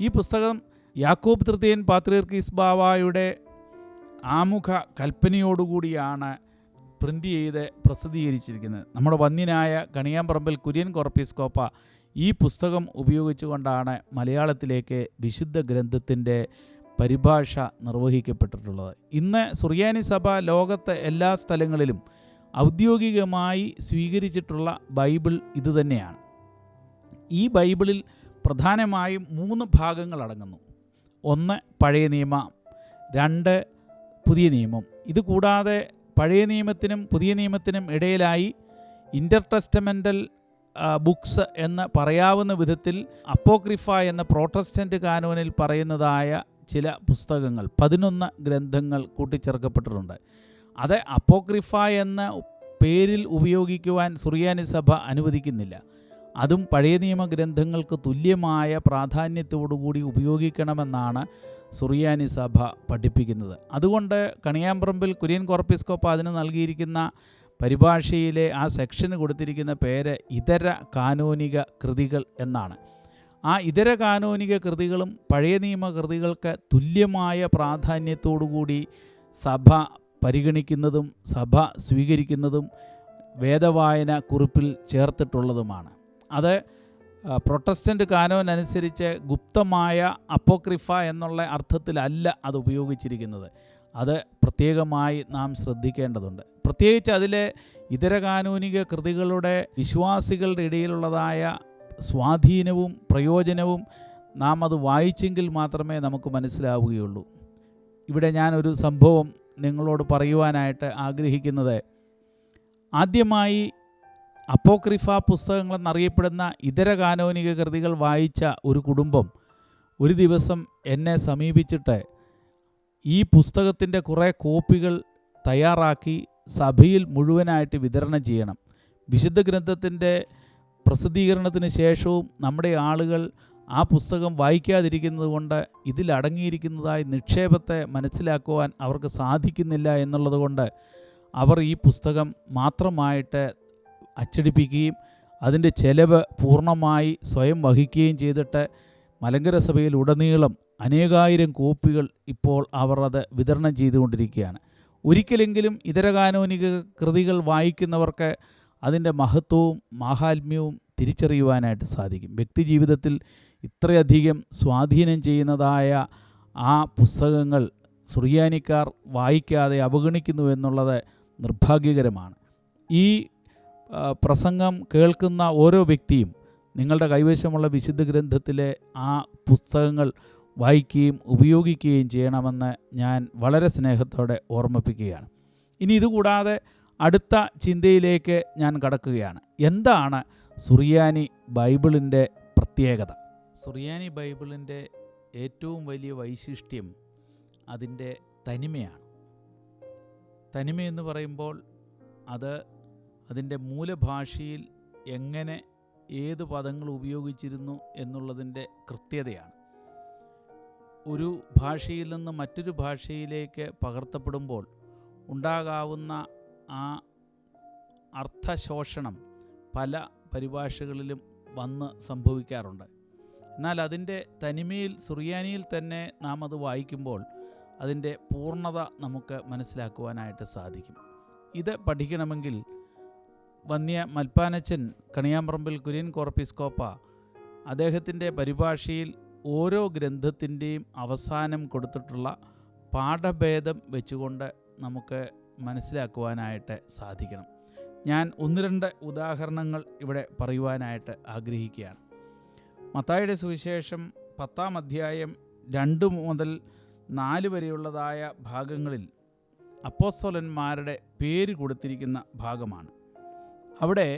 ഈ പുസ്തകം യാക്കോബ് തൃതീയൻ പാത്രിയർക്കീസ് ബാവായുടെ ആമുഖ കൽപ്പനയോടുകൂടിയാണ് പ്രിൻ്റ് ചെയ്ത് പ്രസിദ്ധീകരിച്ചിരിക്കുന്നത്. നമ്മുടെ വന്യനായ കണിയാമ്പറമ്പിൽ കുര്യൻ കോർപ്പിസ്കോപ്പ ഈ പുസ്തകം ഉപയോഗിച്ചുകൊണ്ടാണ് മലയാളത്തിലേക്ക് വിശുദ്ധ ഗ്രന്ഥത്തിൻ്റെ പരിഭാഷ നിർവഹിക്കപ്പെട്ടിട്ടുള്ളത്. ഇന്ന് സുറിയാനി സഭ ലോകത്തെ എല്ലാ സ്ഥലങ്ങളിലും ഔദ്യോഗികമായി സ്വീകരിച്ചിട്ടുള്ള ബൈബിൾ ഇതുതന്നെയാണ്. ഈ ബൈബിളിൽ പ്രധാനമായും 3 ഭാഗങ്ങൾ അടങ്ങുന്നു. 1 പഴയ നിയമം, 2 പുതിയ നിയമം. ഇതുകൂടാതെ പഴയ നിയമത്തിനും പുതിയ നിയമത്തിനും ഇടയിലായി ഇൻ്റർ ടെസ്റ്റമെൻ്റൽ ബുക്സ് എന്ന് പറയാവുന്ന വിധത്തിൽ അപ്പോക്രിഫ എന്ന പ്രോട്ടസ്റ്റൻ്റ് കാനോനിൽ പറയുന്നതായ ചില പുസ്തകങ്ങൾ 11 ഗ്രന്ഥങ്ങൾ കൂട്ടിച്ചേർക്കപ്പെട്ടിട്ടുണ്ട്. അത് അപ്പോക്രിഫ എന്ന പേരിൽ ഉപയോഗിക്കുവാൻ സുറിയാനി സഭ അനുവദിക്കുന്നില്ല. അതും പഴയ നിയമ ഗ്രന്ഥങ്ങൾക്ക് തുല്യമായ പ്രാധാന്യത്തോടുകൂടി ഉപയോഗിക്കണമെന്നാണ് സുറിയാനി സഭ പഠിപ്പിക്കുന്നത്. അതുകൊണ്ട് കണിയാമ്പറമ്പിൽ കുര്യൻ കോർപ്പിസ്കോപ്പ അതിന് നൽകിയിരിക്കുന്ന പരിഭാഷയിലെ ആ സെക്ഷന് കൊടുത്തിരിക്കുന്ന പേര് ഇതര കാനോനിക കൃതികൾ എന്നാണ്. ആ ഇതര കാനോനിക കൃതികളും പഴയ നിയമ കൃതികൾക്ക് തുല്യമായ പ്രാധാന്യത്തോടുകൂടി സഭ പരിഗണിക്കുന്നതും സഭ സ്വീകരിക്കുന്നതും വേദവായന കുറിപ്പിൽ ചേർത്തിട്ടുള്ളതുമാണ്. അത് പ്രൊട്ടസ്റ്റൻ്റ് കാനോൻ അനുസരിച്ച് ഗുപ്തമായ അപ്പോക്രിഫ എന്നുള്ള അർത്ഥത്തിലല്ല അത് ഉപയോഗിച്ചിരിക്കുന്നത്. അത് പ്രത്യേകമായി നാം ശ്രദ്ധിക്കേണ്ടതുണ്ട്. പ്രത്യേകിച്ച് അതിലെ ഇതര കാനോനിക കൃതികളുടെ വിശ്വാസികളുടെ ഇടയിലുള്ളതായ സ്വാധീനവും പ്രയോജനവും നാം അത് വായിച്ചെങ്കിൽ മാത്രമേ നമുക്ക് മനസ്സിലാവുകയുള്ളൂ. ഇവിടെ ഞാനൊരു സംഭവം നിങ്ങളോട് പറയുവാനായിട്ട് ആഗ്രഹിക്കുന്നത്, ആദ്യമായി അപ്പോക്രിഫ പുസ്തകങ്ങളെന്നറിയപ്പെടുന്ന ഇതര കാനോനിക കൃതികൾ വായിച്ച ഒരു കുടുംബം ഒരു ദിവസം എന്നെ സമീപിച്ചിട്ട് ഈ പുസ്തകത്തിൻ്റെ കുറേ കോപ്പികൾ തയ്യാറാക്കി സഭയിൽ മുഴുവനായിട്ട് വിതരണം ചെയ്യണം. വിശുദ്ധ ഗ്രന്ഥത്തിൻ്റെ പ്രസിദ്ധീകരണത്തിന് ശേഷവും നമ്മുടെ ആളുകൾ ആ പുസ്തകം വായിക്കാതിരിക്കുന്നത് കൊണ്ട് ഇതിലടങ്ങിയിരിക്കുന്നതായി നിക്ഷേപത്തെ മനസ്സിലാക്കുവാൻ അവർക്ക് സാധിക്കുന്നില്ല എന്നുള്ളത് കൊണ്ട് അവർ ഈ പുസ്തകം മാത്രമായിട്ട് അച്ചടിപ്പിക്കുകയും അതിൻ്റെ ചെലവ് പൂർണ്ണമായി സ്വയം വഹിക്കുകയും ചെയ്തിട്ട് മലങ്കര സഭയിൽ ഉടനീളം അനേകായിരം കോപ്പികൾ ഇപ്പോൾ അവർ അത് വിതരണം ചെയ്തുകൊണ്ടിരിക്കുകയാണ്. ഒരിക്കലെങ്കിലും ഇതര കാനോനിക കൃതികൾ വായിക്കുന്നവർക്ക് അതിൻ്റെ മഹത്വവും മാഹാത്മ്യവും തിരിച്ചറിയുവാനായിട്ട് സാധിക്കും. വ്യക്തിജീവിതത്തിൽ ഇത്രയധികം സ്വാധീനം ചെയ്യുന്നതായ ആ പുസ്തകങ്ങൾ സുറിയാനിക്കാർ വായിക്കാതെ അവഗണിക്കുന്നു എന്നുള്ളത് നിർഭാഗ്യകരമാണ്. ഈ പ്രസംഗം കേൾക്കുന്ന ഓരോ വ്യക്തിയും നിങ്ങളുടെ കൈവശമുള്ള വിശുദ്ധ ഗ്രന്ഥത്തിലെ ആ പുസ്തകങ്ങൾ വായിക്കുകയും ഉപയോഗിക്കുകയും ചെയ്യണമെന്ന് ഞാൻ വളരെ സ്നേഹത്തോടെ ഓർമ്മിപ്പിക്കുകയാണ്. ഇനി ഇതുകൂടാതെ അടുത്ത ചിന്തയിലേക്ക് ഞാൻ കടക്കുകയാണ്. എന്താണ് സുറിയാനി ബൈബിളിൻ്റെ പ്രത്യേകത? സുറിയാനി ബൈബിളിൻ്റെ ഏറ്റവും വലിയ വൈശിഷ്ട്യം അതിൻ്റെ തനിമയാണ്. തനിമയെന്ന് പറയുമ്പോൾ അത് അതിൻ്റെ മൂലഭാഷയിൽ എങ്ങനെ ഏത് പദങ്ങൾ ഉപയോഗിച്ചിരുന്നു എന്നുള്ളതിൻ്റെ കൃത്യതയാണ്. ഒരു ഭാഷയിൽ നിന്ന് മറ്റൊരു ഭാഷയിലേക്ക് പകർത്തപ്പെടുമ്പോൾ ഉണ്ടാകാവുന്ന ആ അർത്ഥശോഷണം പല പരിഭാഷകളിലും വന്ന് സംഭവിക്കാറുണ്ട്. എന്നാൽ അതിൻ്റെ തനിമയിൽ സുറിയാനിയിൽ തന്നെ നാം അത് വായിക്കുമ്പോൾ അതിൻ്റെ പൂർണ്ണത നമുക്ക് മനസ്സിലാക്കുവാനായിട്ട് സാധിക്കും. ഇത് പഠിക്കണമെങ്കിൽ വന്യ മൽപ്പാനച്ചൻ കണിയാമ്പറമ്പിൽ കുര്യൻ കോർപ്പിസ്കോപ്പ അദ്ദേഹത്തിൻ്റെ പരിഭാഷയിൽ ഓരോ ഗ്രന്ഥത്തിൻ്റെയും അവസാനം കൊടുത്തിട്ടുള്ള പാഠഭേദം വെച്ചുകൊണ്ട് നമുക്ക് മനസ്സിലാക്കുവാനായിട്ട് സാധിക്കണം. ഞാൻ 1-2 ഉദാഹരണങ്ങൾ ഇവിടെ പറയുവാനായിട്ട് ആഗ്രഹിക്കുകയാണ്. മത്തായിയുടെ സുവിശേഷം 10-ാം അധ്യായം 2 മുതൽ 4 വരെയുള്ളതായ ഭാഗങ്ങളിൽ അപ്പോസ്തലന്മാരുടെ പേര് കൊടുത്തിരിക്കുന്ന ഭാഗമാണ്. അവിടെ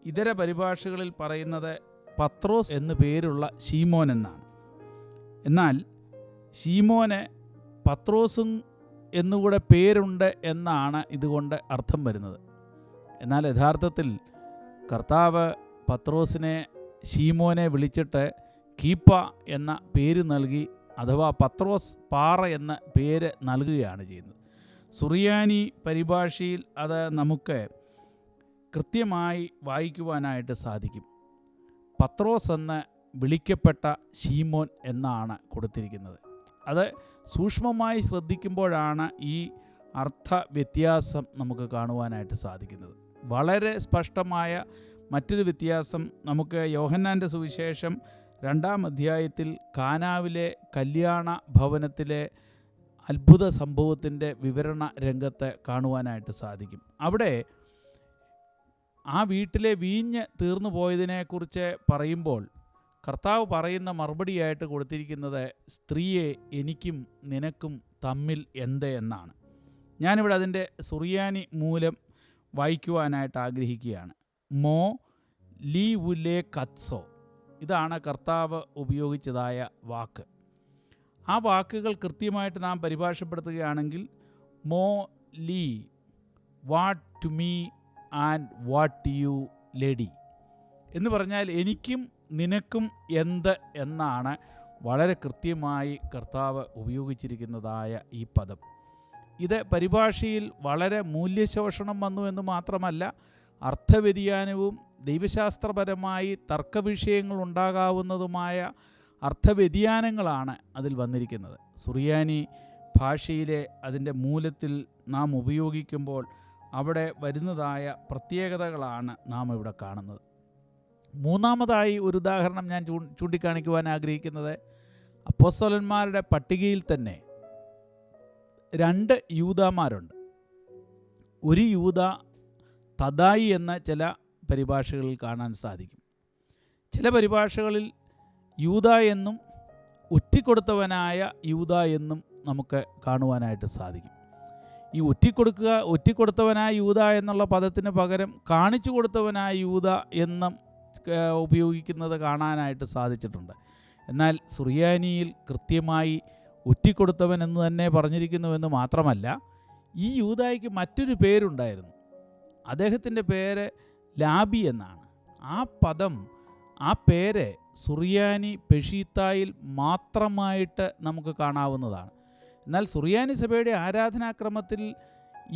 ഇതര പരിഭാഷകളിൽ പറയുന്നത് പത്രോസ് എന്നു പേരുള്ള ശീമോൻ എന്നാണ്. എന്നാൽ ശീമോന് പത്രോസും എന്നുകൂടെ പേരുണ്ട് എന്നാണ് ഇതുകൊണ്ട് അർത്ഥം വരുന്നത്. എന്നാൽ യഥാർത്ഥത്തിൽ കർത്താവ് പത്രോസിനെ ശീമോനെ വിളിച്ചിട്ട് കീപ്പ എന്ന പേര് നൽകി, അഥവാ പത്രോസ് പാറ എന്ന പേര് നൽകുകയാണ് ചെയ്യുന്നത്. സുറിയാനി പരിഭാഷയിൽ അത് നമുക്ക് കൃത്യമായി വായിക്കുവാനായിട്ട് സാധിക്കും. പത്രോസ് എന്ന് വിളിക്കപ്പെട്ട ശീമോൻ എന്നാണ് കൊടുത്തിരിക്കുന്നത്. അത് സൂക്ഷ്മമായി ശ്രദ്ധിക്കുമ്പോഴാണ് ഈ അർത്ഥ വ്യത്യാസം നമുക്ക് കാണുവാനായിട്ട് സാധിക്കുന്നത്. വളരെ സ്പഷ്ടമായ മറ്റൊരു വ്യത്യാസം നമുക്ക് യോഹന്നാൻ്റെ സുവിശേഷം 2-ാം അധ്യായത്തിൽ കാനാവിലെ കല്യാണ ഭവനത്തിലെ അത്ഭുത സംഭവത്തിൻ്റെ വിവരണ രംഗത്ത് കാണുവാനായിട്ട് സാധിക്കും. അവിടെ ആ വീട്ടിലെ വീഞ്ഞ് തീർന്നു പോയതിനെക്കുറിച്ച് പറയുമ്പോൾ കർത്താവ് പറയുന്ന മറുപടിയായിട്ട് കൊടുത്തിരിക്കുന്നത്, സ്ത്രീയെ എനിക്കും നിനക്കും തമ്മിൽ എന്ത് എന്നാണ്. ഞാനിവിടെ അതിൻ്റെ സുറിയാനി മൂലം വായിക്കുവാനായിട്ട് ആഗ്രഹിക്കുകയാണ്. മോ ലീ വുലേ കത്സോ, ഇതാണ് കർത്താവ് ഉപയോഗിച്ചതായ വാക്ക്. ആ വാക്കുകൾ കൃത്യമായിട്ട് നാം പരിഭാഷപ്പെടുത്തുകയാണെങ്കിൽ മോ ലീ what to me and what to you lady എന്ന് പറഞ്ഞാൽ എനിക്കും നിനക്കും എന്ത് എന്നാണ് വളരെ കൃത്യമായി കർത്താവ് ഉപയോഗിച്ചിരിക്കുന്നതായ ഈ പദം. ഇത് പരിഭാഷയിൽ വളരെ മൂല്യശോഷണം വന്നു എന്ന് മാത്രമല്ല, അർത്ഥവ്യതിയാനവും ദൈവശാസ്ത്രപരമായി തർക്കവിഷയങ്ങൾ ഉണ്ടാകാവുന്നതുമായ അർത്ഥവ്യതിയാനങ്ങളാണ് അതിൽ വന്നിരിക്കുന്നത്. സുറിയാനി ഭാഷയിലെ അതിൻ്റെ മൂലത്തിൽ നാം ഉപയോഗിക്കുമ്പോൾ അവിടെ വരുന്നതായ പ്രത്യേകതകളാണ് നാം ഇവിടെ കാണുന്നത്. മൂന്നാമതായി ഒരു ഉദാഹരണം ഞാൻ ചൂണ്ടിക്കാണിക്കുവാൻ ആഗ്രഹിക്കുന്നത്, അപ്പോസ്തലന്മാരുടെ പട്ടികയിൽ തന്നെ 2 യൂദാമാരുണ്ട്. ഒരു യൂദ തദായി എന്ന ചില പരിഭാഷകളിൽ കാണാൻ സാധിക്കും. ചില പരിഭാഷകളിൽ യൂദ എന്നും ഒറ്റിക്കൊടുത്തവനായ യൂദ എന്നും നമുക്ക് കാണുവാനായിട്ട് സാധിക്കും. ഈ ഒറ്റിക്കൊടുത്തവനായ യൂദ എന്നുള്ള പദത്തിന് പകരം കാണിച്ചു കൊടുത്തവനായ യൂദ എന്നും ഉപയോഗിക്കുന്നത് കാണാനായിട്ട് സാധിച്ചിട്ടുണ്ട്. എന്നാൽ സുറിയാനിയിൽ കൃത്യമായി ഒറ്റിക്കൊടുത്തവൻ എന്ന് തന്നെ പറഞ്ഞിരിക്കുന്നുവെന്ന് മാത്രമല്ല, ഈ യൂദായ്ക്ക് മറ്റൊരു പേരുണ്ടായിരുന്നു. അദ്ദേഹത്തിൻ്റെ പേര് ലാബി എന്നാണ്. ആ പേര് സുറിയാനി പെഷീത്തായിൽ മാത്രമായിട്ട് നമുക്ക് കാണാവുന്നതാണ്. എന്നാൽ സുറിയാനി സഭയുടെ ആരാധനാക്രമത്തിൽ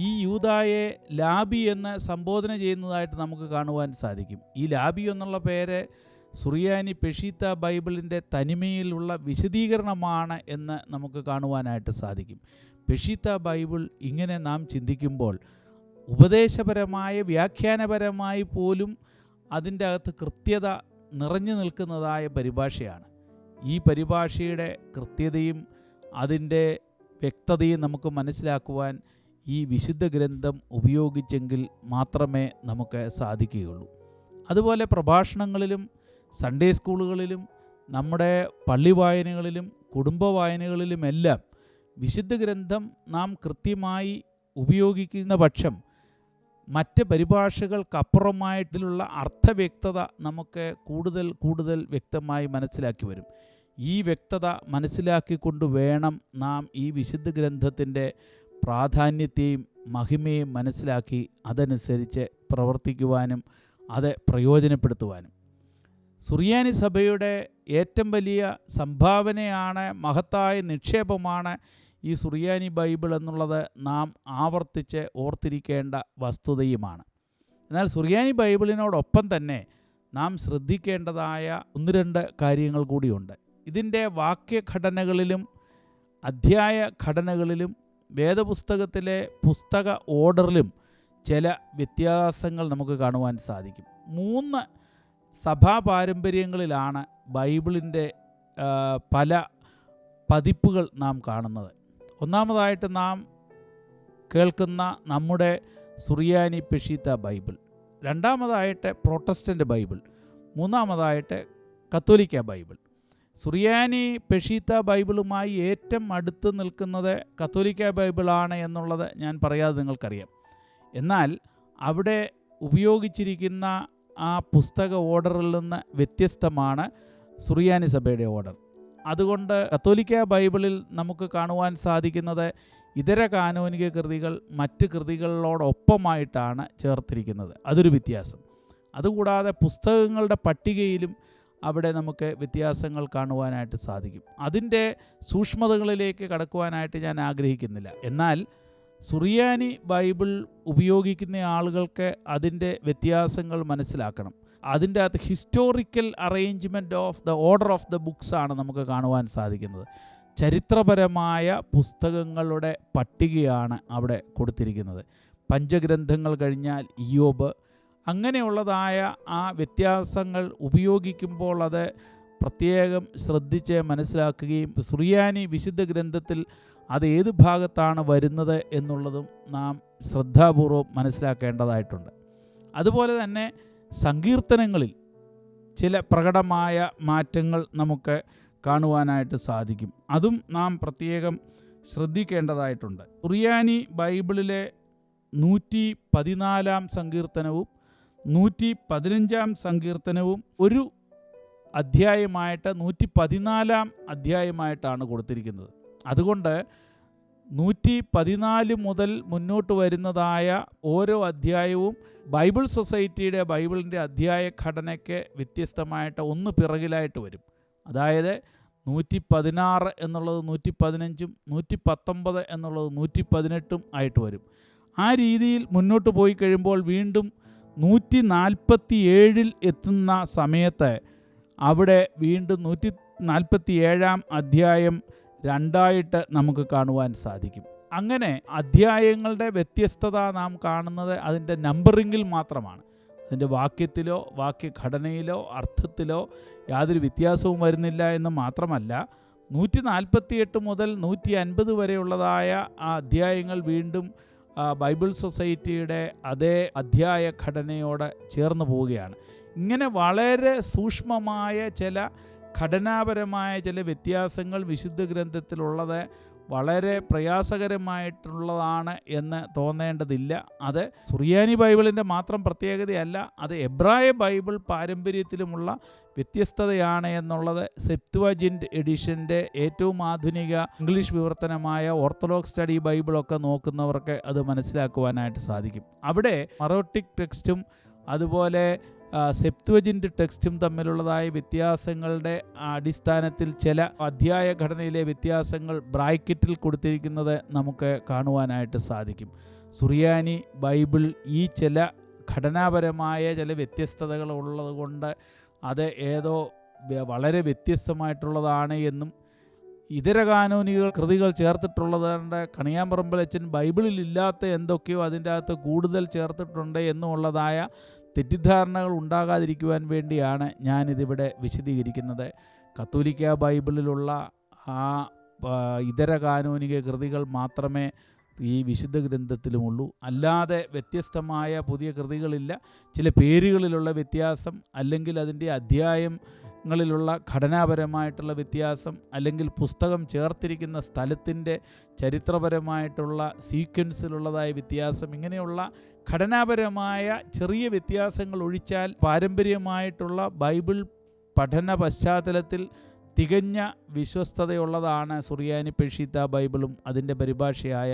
ഈ യൂദായെ ലാബി എന്ന് സംബോധന ചെയ്യുന്നതായിട്ട് നമുക്ക് കാണുവാൻ സാധിക്കും. ഈ ലാബി എന്നുള്ള പേര് സുറിയാനി പെഷീത്ത ബൈബിളിൻ്റെ തനിമയിലുള്ള വിശദീകരണമാണ് എന്ന് നമുക്ക് കാണുവാനായിട്ട് സാധിക്കും. പെഷീത്ത ബൈബിൾ ഇങ്ങനെ നാം ചിന്തിക്കുമ്പോൾ ഉപദേശപരമായ വ്യാഖ്യാനപരമായി പോലും അതിൻ്റെ അകത്ത് കൃത്യത നിറഞ്ഞു നിൽക്കുന്നതായ പരിഭാഷയാണ്. ഈ പരിഭാഷയുടെ കൃത്യതയും അതിൻ്റെ വ്യക്തതയും നമുക്ക് മനസ്സിലാക്കുവാൻ ഈ വിശുദ്ധ ഗ്രന്ഥം ഉപയോഗിച്ചെങ്കിൽ മാത്രമേ നമുക്ക് സാധിക്കുകയുള്ളൂ. അതുപോലെ പ്രഭാഷണങ്ങളിലും സൺഡേ സ്കൂളുകളിലും നമ്മുടെ പള്ളി വായനകളിലും കുടുംബ വായനകളിലുമെല്ലാം വിശുദ്ധ ഗ്രന്ഥം നാം കൃത്യമായി ഉപയോഗിക്കുന്ന പക്ഷം മറ്റ് പരിഭാഷകൾക്കപ്പുറമായിട്ടുള്ള അർത്ഥവ്യക്തത നമുക്ക് കൂടുതൽ കൂടുതൽ വ്യക്തമായി മനസ്സിലാക്കി വരും. ഈ വ്യക്തത മനസ്സിലാക്കിക്കൊണ്ട് വേണം നാം ഈ വിശുദ്ധ ഗ്രന്ഥത്തിൻ്റെ പ്രാധാന്യത്തെയും മഹിമയും മനസ്സിലാക്കി അതനുസരിച്ച് പ്രവർത്തിക്കുവാനും അത് പ്രയോജനപ്പെടുത്തുവാനും. സുറിയാനി സഭയുടെ ഏറ്റവും വലിയ സംഭാവനയാണ്, മഹത്തായ നിക്ഷേപമാണ് ഈ സുറിയാനി ബൈബിൾ എന്നുള്ളത് നാം ആവർത്തിച്ച് ഓർത്തിരിക്കേണ്ട വസ്തുതയുമാണ്. എന്നാൽ സുറിയാനി ബൈബിളിനോടൊപ്പം തന്നെ നാം ശ്രദ്ധിക്കേണ്ടതായ 1-2 കാര്യങ്ങൾ കൂടിയുണ്ട്. ഇതിൻ്റെ വാക്യഘടനകളിലും അധ്യായ ഘടനകളിലും വേദപുസ്തകത്തിലെ പുസ്തക ഓർഡറിലും ചില വ്യത്യാസങ്ങൾ നമുക്ക് കാണുവാൻ സാധിക്കും. 3 സഭാ പാരമ്പര്യങ്ങളിലാണ് ബൈബിളിൻ്റെ പല പതിപ്പുകൾ നാം കാണുന്നത്. ഒന്നാമതായിട്ട് നാം കേൾക്കുന്ന നമ്മുടെ സുറിയാനി പെഷീത്ത ബൈബിൾ, രണ്ടാമതായിട്ട് പ്രൊട്ടസ്റ്റൻ്റ് ബൈബിൾ, മൂന്നാമതായിട്ട് കത്തോലിക്ക ബൈബിൾ. സുറിയാനി പെഷീത്ത ബൈബിളുമായി ഏറ്റവും അടുത്ത് നിൽക്കുന്നത് കത്തോലിക്ക ബൈബിളാണ് എന്നുള്ളത് ഞാൻ പറയാതെ നിങ്ങൾക്കറിയാം. എന്നാൽ അവിടെ ഉപയോഗിച്ചിരിക്കുന്ന ആ പുസ്തക ഓർഡറിൽ നിന്ന് വ്യത്യസ്തമാണ് സുറിയാനി സഭയുടെ ഓർഡർ. അതുകൊണ്ട് കത്തോലിക്ക ബൈബിളിൽ നമുക്ക് കാണുവാൻ സാധിക്കുന്നത് ഇതര കാനോനിക കൃതികൾ മറ്റ് കൃതികളോടൊപ്പമായിട്ടാണ് ചേർത്തിരിക്കുന്നത്. അതൊരു വ്യത്യാസം. അതുകൂടാതെ പുസ്തകങ്ങളുടെ പട്ടികയിലും അവിടെ നമുക്ക് വ്യത്യാസങ്ങൾ കാണുവാനായിട്ട് സാധിക്കും. അതിൻ്റെ സൂക്ഷ്മതകളിലേക്ക് കടക്കുവാനായിട്ട് ഞാൻ ആഗ്രഹിക്കുന്നില്ല. എന്നാൽ സുറിയാനി ബൈബിൾ ഉപയോഗിക്കുന്ന ആളുകൾക്ക് അതിൻ്റെ വ്യത്യാസങ്ങൾ മനസ്സിലാക്കണം. അതിൻ്റെ അകത്ത് historical arrangement of the order of the books ആണ് നമുക്ക് കാണുവാൻ സാധിക്കുന്നത്. ചരിത്രപരമായ പുസ്തകങ്ങളുടെ പട്ടികയാണ് അവിടെ കൊടുത്തിരിക്കുന്നത്. പഞ്ചഗ്രന്ഥങ്ങൾ കഴിഞ്ഞാൽ ഇയ്യോബ്, അങ്ങനെയുള്ളതായ ആ വ്യത്യാസങ്ങൾ ഉപയോഗിക്കുമ്പോൾ അത് പ്രത്യേകം ശ്രദ്ധിച്ച് മനസ്സിലാക്കുകയും സുറിയാനി വിശുദ്ധ ഗ്രന്ഥത്തിൽ അത് ഏത് ഭാഗത്താണ് വരുന്നത് എന്നുള്ളതും നാം ശ്രദ്ധാപൂർവം മനസ്സിലാക്കേണ്ടതായിട്ടുണ്ട്. അതുപോലെ തന്നെ സങ്കീർത്തനങ്ങളിൽ ചില പ്രകടമായ മാറ്റങ്ങൾ നമുക്ക് കാണുവാനായിട്ട് സാധിക്കും. അതും നാം പ്രത്യേകം ശ്രദ്ധിക്കേണ്ടതായിട്ടുണ്ട്. സുറിയാനി ബൈബിളിലെ 114 സങ്കീർത്തനവും 115 സങ്കീർത്തനവും ഒരു അധ്യായമായിട്ട് 114 അധ്യായമായിട്ടാണ് കൊടുത്തിരിക്കുന്നത്. അതുകൊണ്ട് 114 മുതൽ മുന്നോട്ട് വരുന്നതായ ഓരോ അധ്യായവും ബൈബിൾ സൊസൈറ്റിയുടെ ബൈബിളിൻ്റെ അധ്യായ ഘടനയ്ക്ക് വ്യത്യസ്തമായിട്ട് ഒന്ന് പിറകിലായിട്ട് വരും. അതായത് 116 എന്നുള്ളത് 115, 119 എന്നുള്ളത് 118 ആയിട്ട് വരും. ആ രീതിയിൽ മുന്നോട്ട് പോയി കഴിയുമ്പോൾ വീണ്ടും 147 എത്തുന്ന സമയത്ത് അവിടെ വീണ്ടും 147 അധ്യായം 2 നമുക്ക് കാണുവാൻ സാധിക്കും. അങ്ങനെ അധ്യായങ്ങളുടെ വ്യത്യസ്തത നാം കാണുന്നത് അതിൻ്റെ നമ്പറിങ്ങിൽ മാത്രമാണ്. അതിൻ്റെ വാക്യത്തിലോ വാക്യഘടനയിലോ അർത്ഥത്തിലോ യാതൊരു വ്യത്യാസവും വരുന്നില്ല എന്ന് മാത്രമല്ല, 148 മുതൽ 150 വരെയുള്ളതായ ആ അധ്യായങ്ങൾ വീണ്ടും ബൈബിൾ സൊസൈറ്റിയുടെ അതേ അധ്യായ ഘടനയോട് ചേർന്ന് പോവുകയാണ്. ഇങ്ങനെ വളരെ സൂക്ഷ്മമായ ചില ഘടനാപരമായ ചില വ്യത്യാസങ്ങൾ വിശുദ്ധ ഗ്രന്ഥത്തിലുള്ളത് വളരെ പ്രയാസകരമായിട്ടുള്ളതാണ് എന്ന് തോന്നേണ്ടതില്ല. അത് സുറിയാനി ബൈബിളിൻ്റെ മാത്രം പ്രത്യേകതയല്ല, അത് എബ്രായ ബൈബിൾ പാരമ്പര്യത്തിലുമുള്ള വ്യത്യസ്തതയാണ് എന്നുള്ളത് സെപ്റ്റുവജിൻ്റ് എഡിഷൻ്റെ ഏറ്റവും ആധുനിക ഇംഗ്ലീഷ് വിവർത്തനമായ ഓർത്തഡോക്സ് സ്റ്റഡി ബൈബിളൊക്കെ നോക്കുന്നവർക്ക് അത് മനസ്സിലാക്കുവാനായിട്ട് സാധിക്കും. അവിടെ മറോട്ടിക് ടെക്സ്റ്റും അതുപോലെ സെപ്റ്റുവജിൻ്റ് ടെക്സ്റ്റും തമ്മിലുള്ളതായ വ്യത്യാസങ്ങളുടെ അടിസ്ഥാനത്തിൽ ചില അധ്യായ ഘടനയിലെ വ്യത്യാസങ്ങൾ ബ്രാക്കറ്റിൽ കൊടുത്തിരിക്കുന്നത് നമുക്ക് കാണുവാനായിട്ട് സാധിക്കും. സുറിയാനി ബൈബിൾ ഈ ചില ഘടനാപരമായ ചില വ്യത്യസ്തതകൾ ഉള്ളത് കൊണ്ട് അത് ഏതോ വളരെ വ്യത്യസ്തമായിട്ടുള്ളതാണ് എന്നും ഇതര കാനൂനികൾ കൃതികൾ ചേർത്തിട്ടുള്ളതുകൊണ്ട് കണിയാമ്പറമ്പിലച്ചൻ ബൈബിളിൽ ഇല്ലാത്ത എന്തൊക്കെയോ അതിൻ്റെ അകത്ത് കൂടുതൽ ചേർത്തിട്ടുണ്ട് എന്നുള്ളതായ തെറ്റിദ്ധാരണകൾ ഉണ്ടാകാതിരിക്കുവാൻ വേണ്ടിയാണ് ഞാനിതിവിടെ വിശദീകരിക്കുന്നത്. കത്തോലിക്ക ബൈബിളിലുള്ള ആ ഇതര കാനൂനിക കൃതികൾ മാത്രമേ ഈ വിശുദ്ധ ഗ്രന്ഥത്തിലുമുള്ളൂ. അല്ലാതെ വ്യത്യസ്തമായ പുതിയ കൃതികളില്ല. ചില പേരുകളിലുള്ള വ്യത്യാസം, അല്ലെങ്കിൽ അതിൻ്റെ അധ്യായങ്ങളിലുള്ള ഘടനാപരമായിട്ടുള്ള വ്യത്യാസം, അല്ലെങ്കിൽ പുസ്തകം ചേർത്തിരിക്കുന്ന സ്ഥലത്തിൻ്റെ ചരിത്രപരമായിട്ടുള്ള സീക്വൻസിലുള്ളതായ വ്യത്യാസം, ഇങ്ങനെയുള്ള ഘടനാപരമായ ചെറിയ വ്യത്യാസങ്ങൾ ഒഴിച്ചാൽ പാരമ്പര്യമായിട്ടുള്ള ബൈബിൾ പഠന പശ്ചാത്തലത്തിൽ തികഞ്ഞ വിശ്വസ്തതയുള്ളതാണ് സുറിയാനി പെഷീത്ത ബൈബിളും അതിൻ്റെ പരിഭാഷയായ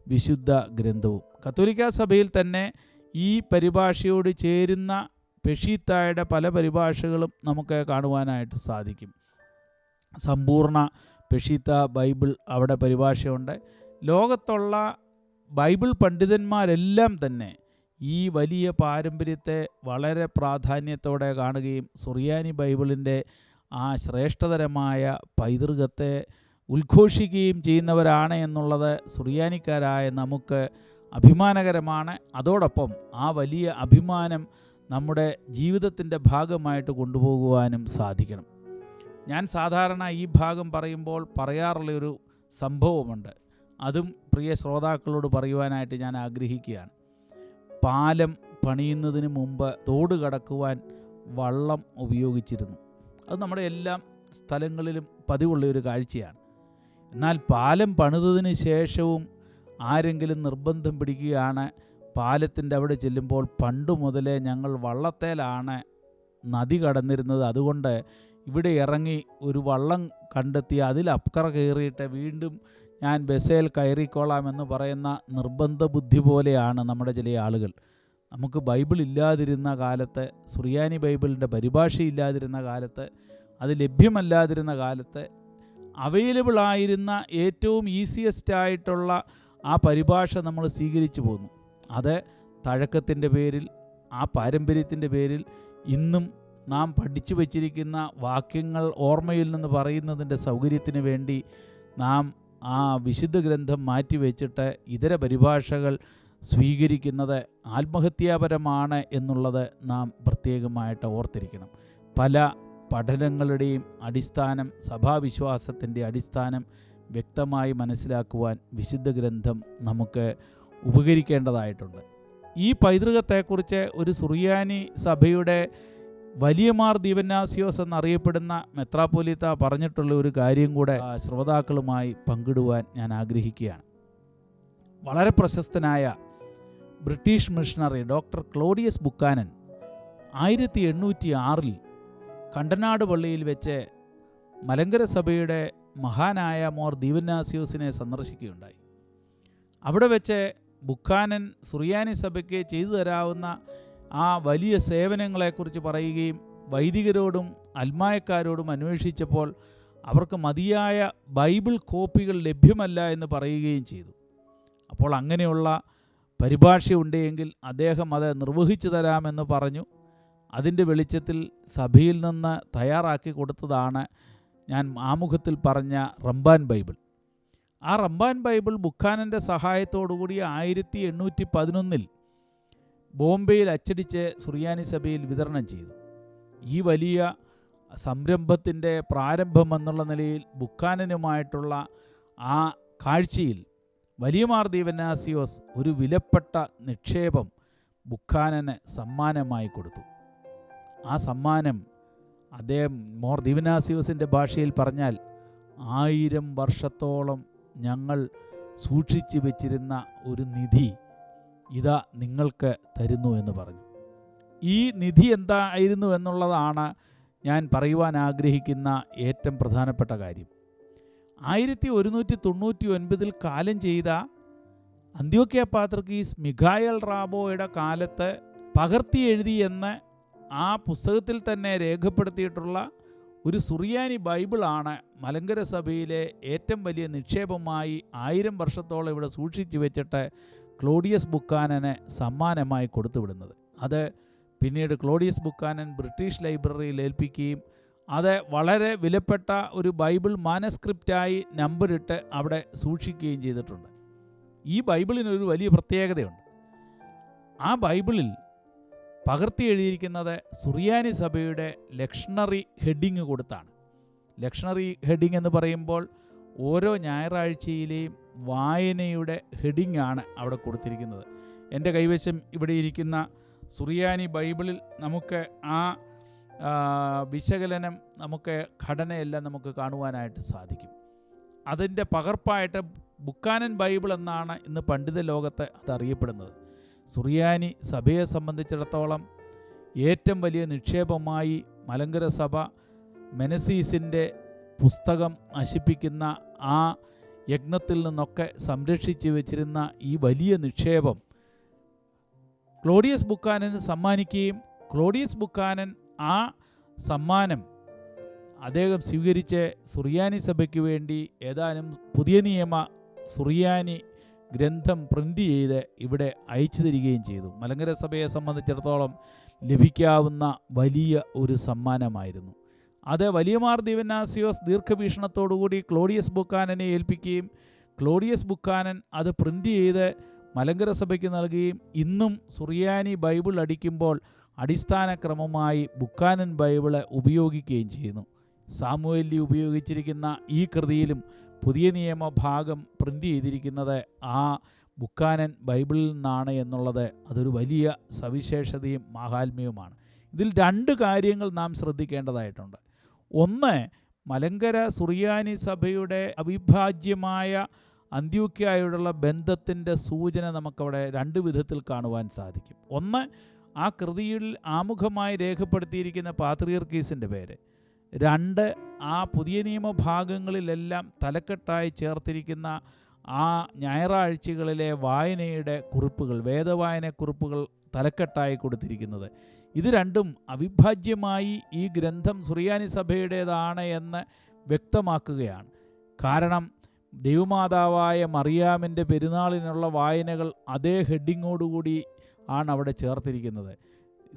വിശുദ്ധ ഗ്രന്ഥവും. കത്തോലിക്ക സഭയിൽ തന്നെ ഈ പരിഭാഷയോട് ചേരുന്ന പെഷീത്തായുടെ പല പരിഭാഷകളും നമുക്ക് കാണുവാനായിട്ട് സാധിക്കും. സമ്പൂർണ്ണ പെഷീത്ത ബൈബിൾ അവിടെ പരിഭാഷയുണ്ട്. ലോകത്തുള്ള ബൈബിൾ പണ്ഡിതന്മാരെല്ലാം തന്നെ ഈ വലിയ പാരമ്പര്യത്തെ വളരെ പ്രാധാന്യത്തോടെ കാണുകയും സുറിയാനി ബൈബിളിൻ്റെ ആ ശ്രേഷ്ഠതരമായ പൈതൃകത്തെ ഉദ്ഘോഷിക്കുകയും ചെയ്യുന്നവരാണ് എന്നുള്ളത് സുറിയാനിക്കാരായ നമുക്ക് അഭിമാനകരമാണ്. അതോടൊപ്പം ആ വലിയ അഭിമാനം നമ്മുടെ ജീവിതത്തിൻ്റെ ഭാഗമായിട്ട് കൊണ്ടുപോകുവാനും സാധിക്കണം. ഞാൻ സാധാരണ ഈ ഭാഗം പറയുമ്പോൾ പറയാറുള്ളൊരു സംഭവമുണ്ട്. അതും പ്രിയ ശ്രോതാക്കളോട് പറയുവാനായിട്ട് ഞാൻ ആഗ്രഹിക്കുകയാണ്. പാലം പണിയുന്നതിന് മുമ്പ് തോട് കടക്കുവാൻ വള്ളം ഉപയോഗിച്ചിരുന്നു. അത് നമ്മുടെ എല്ലാ സ്ഥലങ്ങളിലും പതിവുള്ള ഒരു കാഴ്ചയാണ്. എന്നാൽ പാലം പണിതതിന് ശേഷവും ആരെങ്കിലും നിർബന്ധം പിടിക്കുകയാണ്, പാലത്തിൻ്റെ അവിടെ ചെല്ലുമ്പോൾ പണ്ട് മുതലേ ഞങ്ങൾ വള്ളത്തേലാണ് നദി കടന്നിരുന്നത്, അതുകൊണ്ട് ഇവിടെ ഇറങ്ങി ഒരു വള്ളം കണ്ടെത്തി അതിൽ അക്കര കയറിയിട്ട് വീണ്ടും ഞാൻ ബസ്സേൽ കയറിക്കോളാമെന്ന് പറയുന്ന നിർബന്ധ ബുദ്ധി പോലെയാണ് നമ്മുടെ ചില ആളുകൾ. നമുക്ക് ബൈബിൾ ഇല്ലാതിരുന്ന കാലത്ത്, സുറിയാനി ബൈബിളിൻ്റെ പരിഭാഷയില്ലാതിരുന്ന കാലത്ത്, അത് ലഭ്യമല്ലാതിരുന്ന കാലത്ത് അവൈലബിളായിരുന്ന ഏറ്റവും ഈസിയസ്റ്റ് ആയിട്ടുള്ള ആ പരിഭാഷ നമ്മൾ സ്വീകരിച്ചു പോന്നു. അത് തഴക്കത്തിൻ്റെ പേരിൽ, ആ പാരമ്പര്യത്തിൻ്റെ പേരിൽ ഇന്നും നാം പഠിച്ചു വച്ചിരിക്കുന്ന വാക്യങ്ങൾ ഓർമ്മയിൽ നിന്ന് പറയുന്നതിൻ്റെ സൗകര്യത്തിന് വേണ്ടി നാം ആ വിശുദ്ധ ഗ്രന്ഥം മാറ്റിവെച്ചിട്ട് ഇതര പരിഭാഷകൾ സ്വീകരിക്കുന്നത് ആത്മഹത്യാപരമാണ് എന്നുള്ളത് നാം പ്രത്യേകമായിട്ട് ഓർത്തിരിക്കണം. പല പഠനങ്ങളുടെയും അടിസ്ഥാനം, സഭാവിശ്വാസത്തിൻ്റെ അടിസ്ഥാനം വ്യക്തമായി മനസ്സിലാക്കുവാൻ വിശുദ്ധ ഗ്രന്ഥം നമുക്ക് ഉപകരിക്കേണ്ടതായിട്ടുണ്ട്. ഈ പൈതൃകത്തെക്കുറിച്ച് ഒരു സുറിയാനി സഭയുടെ വലിയമാർ ദീവന്നാസ്യോസ് എന്നറിയപ്പെടുന്ന മെത്രാപ്പൊലീത്ത പറഞ്ഞിട്ടുള്ള ഒരു കാര്യം കൂടെ ശ്രോതാക്കളുമായി പങ്കിടുവാൻ ഞാൻ ആഗ്രഹിക്കുകയാണ്. വളരെ പ്രശസ്തനായ British missionary doctor Claudius Buchanan 1806 Kandanad പള്ളിയിൽ വെച്ച് മലങ്കര സഭയുടെ മഹാനായ മോർ ദീവന്നാസ്യോസിനെ സന്ദർശിക്കുകയുണ്ടായി. അവിടെ വെച്ച് ബുക്കാനൻ സുറിയാനി സഭയ്ക്ക് ചെയ്തു തരാവുന്ന ആ വലിയ സേവനങ്ങളെക്കുറിച്ച് പറയുകയും വൈദികരോടും അൽമായക്കാരോടും അന്വേഷിച്ചപ്പോൾ അവർക്ക് മതിയായ ബൈബിൾ കോപ്പികൾ ലഭ്യമല്ല എന്ന് പറയുകയും ചെയ്തു. അപ്പോൾ അങ്ങനെയുള്ള പരിഭാഷയുണ്ടെങ്കിൽ അദ്ദേഹം അത് നിർവഹിച്ചു തരാമെന്ന് പറഞ്ഞു. അതിൻ്റെ വെളിച്ചത്തിൽ സഭയിൽ നിന്ന് തയ്യാറാക്കി കൊടുത്തതാണ് ഞാൻ ആമുഖത്തിൽ പറഞ്ഞ റമ്പാൻ ബൈബിൾ. ആ റമ്പാൻ ബൈബിൾ ബുക്കാനൻ്റെ സഹായത്തോടുകൂടി 1811 ബോംബെയിൽ അച്ചടിച്ച് സുറിയാനി സഭയിൽ വിതരണം ചെയ്തു. ഈ വലിയ സംരംഭത്തിൻ്റെ പ്രാരംഭം എന്നുള്ള നിലയിൽ ബുക്കാനനുമായിട്ടുള്ള ആ കാഴ്ചയിൽ വലിയമാർ ദീവന്നാസ്യോസ് ഒരു വിലപ്പെട്ട നിക്ഷേപം ബുക്കാനന് സമ്മാനമായി കൊടുത്തു. ആ സമ്മാനം അദ്ദേഹം മോർ ദീവന്നാസ്യോസിൻ്റെ ഭാഷയിൽ പറഞ്ഞാൽ 1000 വർഷത്തോളം ഞങ്ങൾ സൂക്ഷിച്ചു വെച്ചിരുന്ന ഒരു നിധി ഇതാ നിങ്ങൾക്ക് തരുന്നു എന്ന് പറഞ്ഞു. ഈ നിധി എന്തായിരുന്നു എന്നുള്ളതാണ് ഞാൻ പറയുവാൻ ആഗ്രഹിക്കുന്ന ഏറ്റവും പ്രധാനപ്പെട്ട കാര്യം. 1199 കാലം ചെയ്ത അന്ത്യോക്യ പാത്രിക്കീസ് മിഖായേൽ റാബോയുടെ കാലത്ത് പകർത്തി എഴുതിയെന്ന് ആ പുസ്തകത്തിൽ തന്നെ രേഖപ്പെടുത്തിയിട്ടുള്ള ഒരു സുറിയാനി ബൈബിളാണ് മലങ്കര സഭയിലെ ഏറ്റവും വലിയ നിക്ഷേപമായി 1000 വർഷത്തോളം ഇവിടെ സൂക്ഷിച്ചു വെച്ചിട്ട് ക്ലോഡിയസ് ബുക്കാനന് സമ്മാനമായി കൊടുത്തുവിടുന്നത്. അത് പിന്നീട് ക്ലോഡിയസ് ബുക്കാനൻ ബ്രിട്ടീഷ് ലൈബ്രറിയിൽ ഏൽപ്പിക്കുകയും അത് വളരെ വിലപ്പെട്ട ഒരു ബൈബിൾ മാനസ്ക്രിപ്റ്റായി നമ്പറിട്ട് അവിടെ സൂക്ഷിക്കുകയും ചെയ്തിട്ടുണ്ട്. ഈ ബൈബിളിനൊരു വലിയ പ്രത്യേകതയുണ്ട്. ആ ബൈബിളിൽ പകർത്തി എഴുതിയിരിക്കുന്നത് സുറിയാനി സഭയുടെ ലക്ഷണറി ഹെഡിങ് കൊടുത്താണ്. ലക്ഷണറി ഹെഡിങ് എന്ന് പറയുമ്പോൾ ഓരോ ഞായറാഴ്ചയിലെയും വായനയുടെ ഹെഡിങ് ആണ് അവിടെ കൊടുത്തിരിക്കുന്നത്. എൻ്റെ കൈവശം ഇവിടെ ഇരിക്കുന്ന സുറിയാനി ബൈബിളിൽ നമുക്ക് ആ വിശകലനം, നമുക്ക് ഘടനയെല്ലാം നമുക്ക് കാണുവാനായിട്ട് സാധിക്കും. അതിൻ്റെ പകർപ്പായിട്ട് ബുക്കാനൻ ബൈബിൾ എന്നാണ് ഇന്ന് പണ്ഡിത ലോകത്ത് അതറിയപ്പെടുന്നത്. സുറിയാനി സഭയെ സംബന്ധിച്ചിടത്തോളം ഏറ്റവും വലിയ നിക്ഷേപമായി മലങ്കര സഭ മെനസീസിൻ്റെ പുസ്തകം നശിപ്പിക്കുന്ന ആ യജ്ഞത്തിൽ നിന്നൊക്കെ സംരക്ഷിച്ചു വച്ചിരുന്ന ഈ വലിയ നിക്ഷേപം ക്ലോഡിയസ് ബുക്കാനന് സമ്മാനിക്കുകയും ക്ലോഡിയസ് ബുക്കാനൻ ആ സമ്മാനം അദ്ദേഹം സ്വീകരിച്ച് സുറിയാനി സഭയ്ക്ക് വേണ്ടി ഏതാനും പുതിയ നിയമ സുറിയാനി ഗ്രന്ഥം പ്രിൻ്റ് ചെയ്ത് ഇവിടെ അയച്ചു തരികയും ചെയ്തു. മലങ്കര സഭയെ സംബന്ധിച്ചിടത്തോളം ലഭിക്കാവുന്ന വലിയ ഒരു സമ്മാനമായിരുന്നു അത്. വലിയമാർ ദിവന്നാസിയോസ് ദീർഘവീക്ഷണത്തോടുകൂടി ക്ലോഡിയസ് ബുക്കാനനെ ഏൽപ്പിക്കുകയും ക്ലോഡിയസ് ബുക്കാനൻ അത് പ്രിൻ്റ് ചെയ്ത് മലങ്കര സഭയ്ക്ക് നൽകുകയും ഇന്നും സുറിയാനി ബൈബിൾ അടിക്കുമ്പോൾ അടിസ്ഥാനക്രമമായി ബുക്കാനൻ ബൈബിള് ഉപയോഗിക്കുകയും ചെയ്യുന്നു. സാമുവേലി ഉപയോഗിച്ചിരിക്കുന്ന ഈ കൃതിയിലും പുതിയ നിയമ ഭാഗം പ്രിൻ്റ് ചെയ്തിരിക്കുന്നത് ആ ബുക്കാനൻ ബൈബിളിൽ നിന്നാണ് എന്നുള്ളത് അതൊരു വലിയ സവിശേഷതയും മാഹാത്മ്യവുമാണ്. ഇതിൽ രണ്ട് കാര്യങ്ങൾ നാം ശ്രദ്ധിക്കേണ്ടതായിട്ടുണ്ട്. ഒന്ന്, മലങ്കര സുറിയാനി സഭയുടെ അവിഭാജ്യമായ അന്ത്യോക്യയോടുള്ള ബന്ധത്തിൻ്റെ സൂചന നമുക്കവിടെ രണ്ട് വിധത്തിൽ കാണുവാൻ സാധിക്കും. ഒന്ന്, ആ കൃതിയിൽ ആമുഖമായി രേഖപ്പെടുത്തിയിരിക്കുന്ന പാത്രിയർക്കീസിൻ്റെ പേര്. രണ്ട്, ആ പുതിയ നിയമഭാഗങ്ങളിലെല്ലാം തലക്കെട്ടായി ചേർത്തിരിക്കുന്ന ആ ഞായറാഴ്ചകളിലെ വായനയുടെ കുറിപ്പുകൾ, വേദവായനക്കുറിപ്പുകൾ തലക്കെട്ടായി കൊടുത്തിരിക്കുന്നത്. ഇത് രണ്ടും അവിഭാജ്യമായി ഈ ഗ്രന്ഥം സുറിയാനി സഭയുടേതാണ് എന്ന് വ്യക്തമാക്കുകയാണ്. കാരണം ദൈവമാതാവായ മറിയാമിൻ്റെ പെരുന്നാളിനുള്ള വായനകൾ അതേ ഹെഡിങ്ങോടുകൂടി ആണ് അവിടെ ചേർത്തിരിക്കുന്നത്.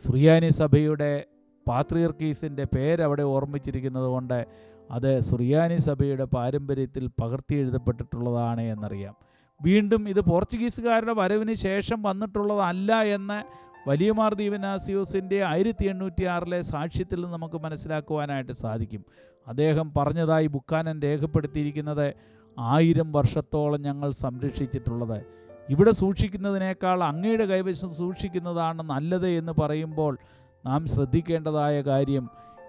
സുറിയാനി സഭയുടെ പാത്രിയർക്കീസിൻ്റെ പേരവിടെ ഓർമ്മിച്ചിരിക്കുന്നത് കൊണ്ട് അത് സുറിയാനി സഭയുടെ പാരമ്പര്യത്തിൽ പകർത്തി എഴുതപ്പെട്ടിട്ടുള്ളതാണ് എന്നറിയാം. വീണ്ടും ഇത് പോർച്ചുഗീസുകാരുടെ വരവിന് ശേഷം വന്നിട്ടുള്ളതല്ല എന്ന് വലിയമാർ ദിവന്നാസിയോസിൻ്റെ 1806 സാക്ഷ്യത്തിൽ നിന്ന് നമുക്ക് മനസ്സിലാക്കുവാനായിട്ട് സാധിക്കും. അദ്ദേഹം പറഞ്ഞതായി ബുക്കാനൻ രേഖപ്പെടുത്തിയിരിക്കുന്നത് 1000 വർഷത്തോളം ഞങ്ങൾ സംരക്ഷിച്ചിട്ടുള്ളത് ഇവിടെ സൂക്ഷിക്കുന്നതിനേക്കാൾ അങ്ങയുടെ കൈവശം സൂക്ഷിക്കുന്നതാണ് നല്ലത് എന്ന് പറയുമ്പോൾ നാം ശ്രദ്ധിക്കേണ്ടതായ കാര്യം,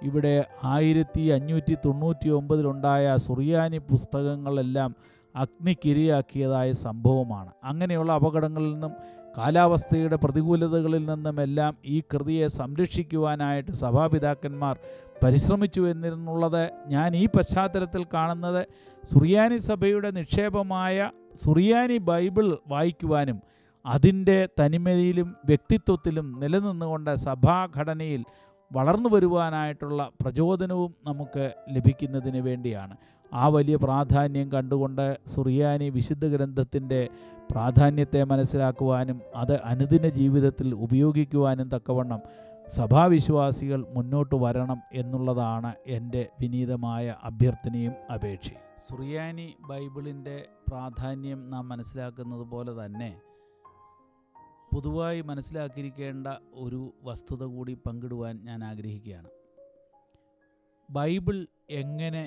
ഇവിടെ 1599 സുറിയാനി പുസ്തകങ്ങളെല്ലാം അഗ്നിക്കിരയാക്കിയതായ സംഭവമാണ്. അങ്ങനെയുള്ള അപകടങ്ങളിൽ നിന്നും കാലാവസ്ഥയുടെ പ്രതികൂലതകളിൽ നിന്നുമെല്ലാം ഈ കൃതിയെ സംരക്ഷിക്കുവാനായിട്ട് സഭാപിതാക്കന്മാർ പരിശ്രമിച്ചു എന്നുള്ളത് ഞാൻ ഈ പശ്ചാത്തലത്തിൽ കാണുന്നത് സുറിയാനി സഭയുടെ നിക്ഷേപമായ സുറിയാനി ബൈബിൾ വായിക്കുവാനും അതിൻ്റെ തനിമയിലും വ്യക്തിത്വത്തിലും നിലനിന്നുകൊണ്ട് സഭാഘടനയിൽ വളർന്നു വരുവാനായിട്ടുള്ള പ്രചോദനവും നമുക്ക് ലഭിക്കുന്നതിന് വേണ്ടിയാണ്. ആ വലിയ പ്രാധാന്യം കണ്ടുകൊണ്ട് സുറിയാനി വിശുദ്ധ ഗ്രന്ഥത്തിൻ്റെ പ്രാധാന്യത്തെ മനസ്സിലാക്കുവാനും അത് അനുദിന ജീവിതത്തിൽ ഉപയോഗിക്കുവാനും തക്കവണ്ണം സഭാവിശ്വാസികൾ മുന്നോട്ട് വരണം എന്നുള്ളതാണ് എൻ്റെ വിനീതമായ അഭ്യർത്ഥനയും അപേക്ഷയും. സുറിയാനി ബൈബിളിൻ്റെ പ്രാധാന്യം നാം മനസ്സിലാക്കുന്നത് പോലെ തന്നെ പൊതുവായി മനസ്സിലാക്കിയിരിക്കേണ്ട ഒരു വസ്തുത കൂടി പങ്കിടുവാൻ ഞാൻ ആഗ്രഹിക്കുകയാണ്. ബൈബിൾ എങ്ങനെ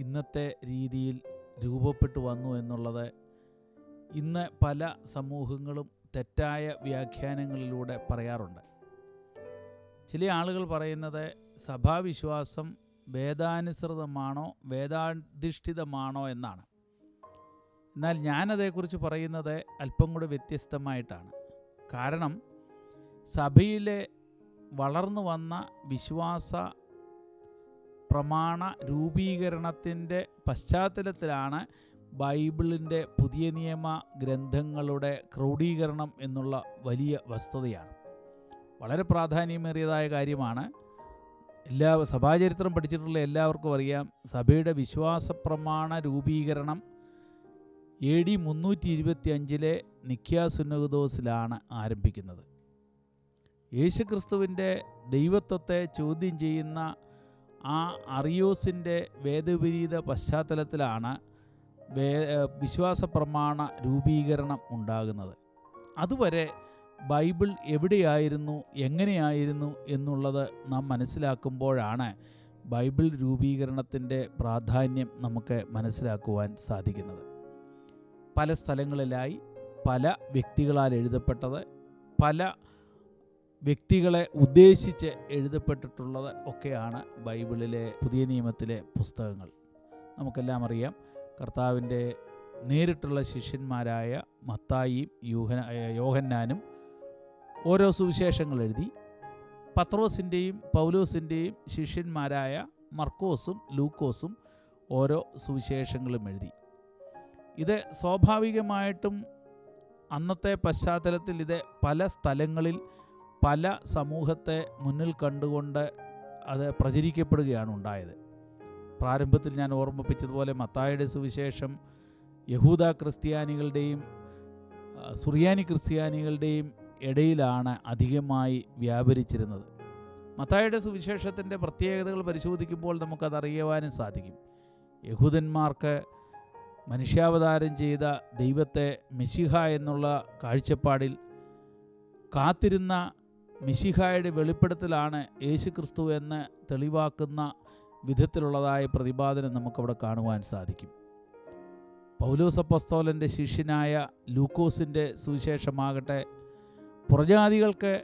ഇന്നത്തെ രീതിയിൽ രൂപപ്പെട്ടു വന്നു എന്നുള്ളത് ഇന്ന് പല സമൂഹങ്ങളും തെറ്റായ വ്യാഖ്യാനങ്ങളിലൂടെ പറയാറുണ്ട്. ചില ആളുകൾ പറയുന്നത് സഭാവിശ്വാസം വേദാനുസൃതമാണോ വേദാധിഷ്ഠിതമാണോ എന്നാണ്. എന്നാൽ ഞാനതേക്കുറിച്ച് പറയുന്നത് അല്പം കൂടെ വ്യത്യസ്തമായിട്ടാണ്. കാരണം സഭയിലെ വളർന്നു വന്ന വിശ്വാസ പ്രമാണ രൂപീകരണത്തിൻ്റെ പശ്ചാത്തലത്തിലാണ് ബൈബിളിൻ്റെ പുതിയ നിയമ ഗ്രന്ഥങ്ങളുടെ ക്രോഡീകരണം എന്നുള്ള വലിയ വസ്തുതയാണ്. വളരെ പ്രാധാന്യമേറിയതായ കാര്യമാണ്. എല്ലാ സഭാചരിത്രം പഠിച്ചിട്ടുള്ള എല്ലാവർക്കും അറിയാം, സഭയുടെ വിശ്വാസ പ്രമാണ രൂപീകരണം AD 325 നിഖ്യാ സുന്നഹദോസിലാണ് ആരംഭിക്കുന്നത്. യേശുക്രിസ്തുവിൻ്റെ ദൈവത്വത്തെ ചോദ്യം ചെയ്യുന്ന ആ അറിയോസിൻ്റെ വേദവിപരീത പശ്ചാത്തലത്തിലാണ് വിശ്വാസ പ്രമാണ രൂപീകരണം ഉണ്ടാകുന്നത്. അതുവരെ ബൈബിൾ എവിടെയായിരുന്നു, എങ്ങനെയായിരുന്നു എന്നുള്ളത് നാം മനസ്സിലാക്കുമ്പോഴാണ് ബൈബിൾ രൂപീകരണത്തിൻ്റെ പ്രാധാന്യം നമുക്ക് മനസ്സിലാക്കുവാൻ സാധിക്കുന്നത്. പല സ്ഥലങ്ങളിലായി പല വ്യക്തികളാൽ എഴുതപ്പെട്ടത്, പല വ്യക്തികളെ ഉദ്ദേശിച്ച് എഴുതപ്പെട്ടിട്ടുള്ളത് ഒക്കെയാണ് ബൈബിളിലെ പുതിയ നിയമത്തിലെ പുസ്തകങ്ങൾ. നമുക്കെല്ലാം അറിയാം, കർത്താവിൻ്റെ നേരിട്ടുള്ള ശിഷ്യന്മാരായ മത്തായിയും യോഹന്നാനും ഓരോ സുവിശേഷങ്ങൾ എഴുതി. പത്രോസിൻ്റെയും പൗലോസിൻ്റെയും ശിഷ്യന്മാരായ മർക്കോസും ലൂക്കോസും ഓരോ സുവിശേഷങ്ങളും എഴുതി. ഇത് സ്വാഭാവികമായിട്ടും അന്നത്തെ പശ്ചാത്തലത്തിൽ ഇത് പല സ്ഥലങ്ങളിൽ പല സമൂഹത്തെ മുന്നിൽ കണ്ടുകൊണ്ട് അത് പ്രചരിക്കപ്പെടുകയാണ് ഉണ്ടായത്. പ്രാരംഭത്തിൽ ഞാൻ ഓർമ്മിപ്പിച്ചതുപോലെ മത്തായിയുടെ സുവിശേഷം യഹൂദ ക്രിസ്ത്യാനികളുടെയും സുറിയാനി ക്രിസ്ത്യാനികളുടെയും ഇടയിലാണ് അധികമായി വ്യാപരിച്ചിരുന്നത്. മത്തായിയുടെ സുവിശേഷത്തിൻ്റെ പ്രത്യേകതകൾ പരിശോധിക്കുമ്പോൾ നമുക്കതറിയുവാനും സാധിക്കും. യഹൂദന്മാർക്ക് മനുഷ്യാവതാരം ചെയ്ത ദൈവത്തെ മിശിഹ എന്നുള്ള കാഴ്ചപ്പാടിൽ കാത്തിരുന്ന മിശിഹായുടെ വെളിപ്പെടുത്തലാണ് യേശുക്രിസ്തു എന്ന് തെളിവാക്കുന്ന വിധത്തിലുള്ളതായ പ്രതിപാദനം നമുക്കവിടെ കാണുവാൻ സാധിക്കും. പൗലോസ് അപ്പോസ്തലൻ്റെ ശിഷ്യനായ ലൂക്കോസിൻ്റെ സുവിശേഷമാകട്ടെ പുറജാതികൾക്ക്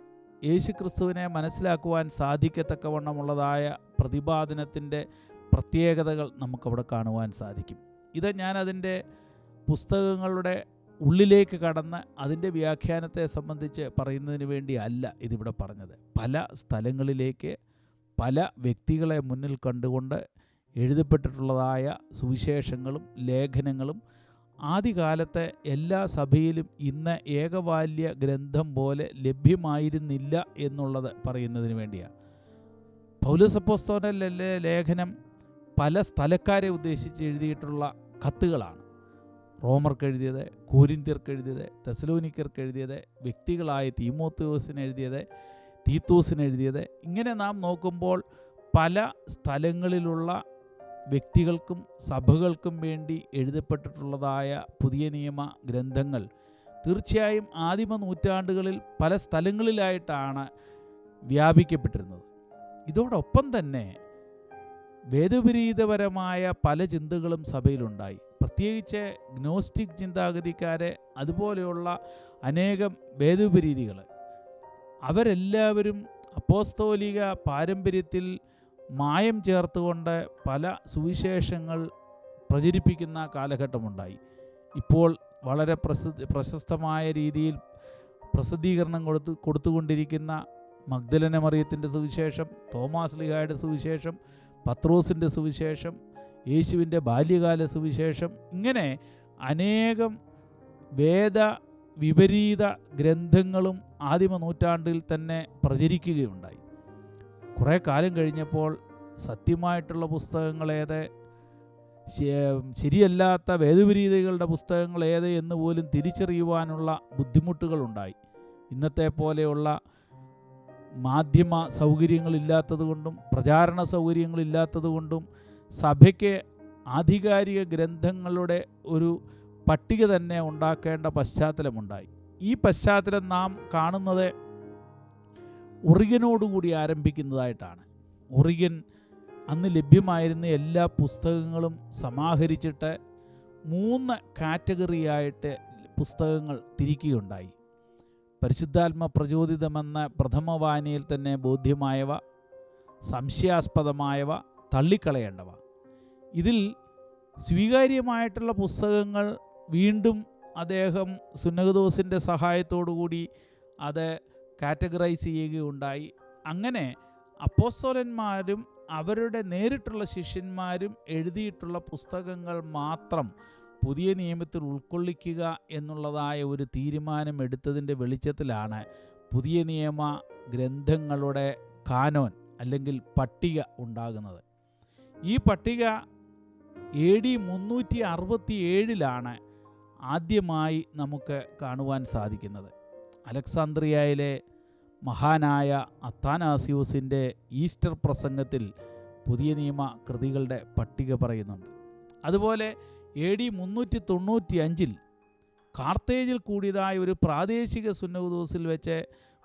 യേശുക്രിസ്തുവിനെ മനസ്സിലാക്കുവാൻ സാധിക്കത്തക്കവണ്ണമുള്ളതായ പ്രതിപാദനത്തിൻ്റെ പ്രത്യേകതകൾ നമുക്കവിടെ കാണുവാൻ സാധിക്കും. ഇത് ഞാനതിൻ്റെ പുസ്തകങ്ങളുടെ ഉള്ളിലേക്ക് കടന്ന് അതിൻ്റെ വ്യാഖ്യാനത്തെ സംബന്ധിച്ച് പറയുന്നതിന് വേണ്ടി അല്ല ഇതിവിടെ പറഞ്ഞത്. പല സ്ഥലങ്ങളിലേക്ക് പല വ്യക്തികളെ മുന്നിൽ കണ്ടുകൊണ്ട് എഴുതപ്പെട്ടിട്ടുള്ളതായ സുവിശേഷങ്ങളും ലേഖനങ്ങളും ആദ്യകാലത്തെ എല്ലാ സഭയിലും ഇന്ന് ഏകവാല്യ ഗ്രന്ഥം പോലെ ലഭ്യമായിരുന്നില്ല എന്നുള്ളത് പറയുന്നതിന് വേണ്ടിയാണ്. പൗലോസ് അപ്പോസ്തലൻ്റെ ലേഖനം പല സ്ഥലക്കാരെ ഉദ്ദേശിച്ച് എഴുതിയിട്ടുള്ള കത്തുകളാണ്. റോമർക്ക് എഴുതിയത്, കോരിന്ത്യർക്ക് എഴുതിയത്, തെസലോനിക്കർക്ക് എഴുതിയത്, വ്യക്തികളായ തീമോത്തേയോസിന് എഴുതിയത്, തീത്തോസിന് എഴുതിയത്. ഇങ്ങനെ നാം നോക്കുമ്പോൾ പല സ്ഥലങ്ങളിലുള്ള വ്യക്തികൾക്കും സഭകൾക്കും വേണ്ടി എഴുതപ്പെട്ടിട്ടുള്ളതായ പുതിയ നിയമ ഗ്രന്ഥങ്ങൾ തീർച്ചയായും ആദിമ നൂറ്റാണ്ടുകളിൽ പല സ്ഥലങ്ങളിലായിട്ടാണ് വ്യാപിക്കപ്പെട്ടിരുന്നത്. ഇതോടൊപ്പം തന്നെ വേദവിപരീതപരമായ പല ചിന്തകളും സഭയിലുണ്ടായി. പ്രത്യേകിച്ച് ഗ്നോസ്റ്റിക് ചിന്താഗതിക്കാരെ, അതുപോലെയുള്ള അനേകം വേദവിപരീതികൾ, അവരെല്ലാവരും അപ്പോസ്തോലിക പാരമ്പര്യത്തിൽ മായം ചേർത്തുകൊണ്ട് പല സുവിശേഷങ്ങൾ പ്രചരിപ്പിക്കുന്ന കാലഘട്ടമുണ്ടായി. ഇപ്പോൾ വളരെ പ്രശസ്തമായ രീതിയിൽ പ്രസിദ്ധീകരണം കൊടുത്തുകൊണ്ടിരിക്കുന്ന മഗ്ദലന മറിയത്തിൻ്റെ സുവിശേഷം, തോമാസ് ലീഹായുടെ സുവിശേഷം, പത്രോസിൻ്റെ സുവിശേഷം, യേശുവിൻ്റെ ബാല്യകാല സുവിശേഷം, ഇങ്ങനെ അനേകം വേദ വിപരീത ഗ്രന്ഥങ്ങളും ആദിമ നൂറ്റാണ്ടിൽ തന്നെ പ്രചരിക്കുകയുണ്ടായി. കുറേ കാലം കഴിഞ്ഞപ്പോൾ സത്യമായിട്ടുള്ള പുസ്തകങ്ങൾ ഏത്, ശരിയല്ലാത്ത വേദവിപരീതകളുടെ പുസ്തകങ്ങൾ ഏത് എന്ന് പോലും തിരിച്ചറിയുവാനുള്ള ബുദ്ധിമുട്ടുകളുണ്ടായി. ഇന്നത്തെ പോലെയുള്ള മാധ്യമ സൗകര്യങ്ങളില്ലാത്തതുകൊണ്ടും പ്രചാരണ സൗകര്യങ്ങളില്ലാത്തതുകൊണ്ടും സഭയ്ക്ക് ആധികാരിക ഗ്രന്ഥങ്ങളുടെ ഒരു പട്ടിക തന്നെ ഉണ്ടാക്കേണ്ട പശ്ചാത്തലമുണ്ടായി. ഈ പശ്ചാത്തലം നാം കാണുന്നത് ഒറിഗനോടുകൂടി ആരംഭിക്കുന്നതായിട്ടാണ്. ഒറിഗൻ അന്ന് ലഭ്യമായിരുന്ന എല്ലാ പുസ്തകങ്ങളും സമാഹരിച്ചിട്ട് 3 കാറ്റഗറിയായിട്ട് പുസ്തകങ്ങൾ തിരിക്കുകയുണ്ടായി. പരിശുദ്ധാത്മ പ്രചോദിതമെന്ന പ്രഥമ വായനയിൽ തന്നെ ബോധ്യമായവ, സംശയാസ്പദമായവ, തള്ളിക്കളയേണ്ടവ. ഇതിൽ സ്വീകാര്യമായിട്ടുള്ള പുസ്തകങ്ങൾ വീണ്ടും അദ്ദേഹം സുന്നഹദോസിൻ്റെ സഹായത്തോടുകൂടി അത് കാറ്റഗറൈസ് ചെയ്യുകയുണ്ടായി. അങ്ങനെ അപ്പോസ്തലന്മാരും അവരുടെ നേരിട്ടുള്ള ശിഷ്യന്മാരും എഴുതിയിട്ടുള്ള പുസ്തകങ്ങൾ മാത്രം പുതിയ നിയമത്തിൽ ഉൾക്കൊള്ളിക്കുക എന്നുള്ളതായ ഒരു തീരുമാനം എടുത്തതിൻ്റെ വെളിച്ചത്തിലാണ് പുതിയ നിയമ ഗ്രന്ഥങ്ങളുടെ കാനോൻ അല്ലെങ്കിൽ പട്ടിക ഉണ്ടാകുന്നത്. ഈ പട്ടിക AD 367 ആദ്യമായി നമുക്ക് കാണുവാൻ സാധിക്കുന്നത്. അലക്സാന്ദ്രിയയിലെ മഹാനായ അത്താനാസിയോസിൻ്റെ ഈസ്റ്റർ പ്രസംഗത്തിൽ പുതിയ നിയമ കൃതികളുടെ പട്ടിക പറയുന്നുണ്ട്. അതുപോലെ AD 395 കാർത്തേജിൽ കൂടിയതായ ഒരു പ്രാദേശിക സുന്നഹദോസിൽ വെച്ച്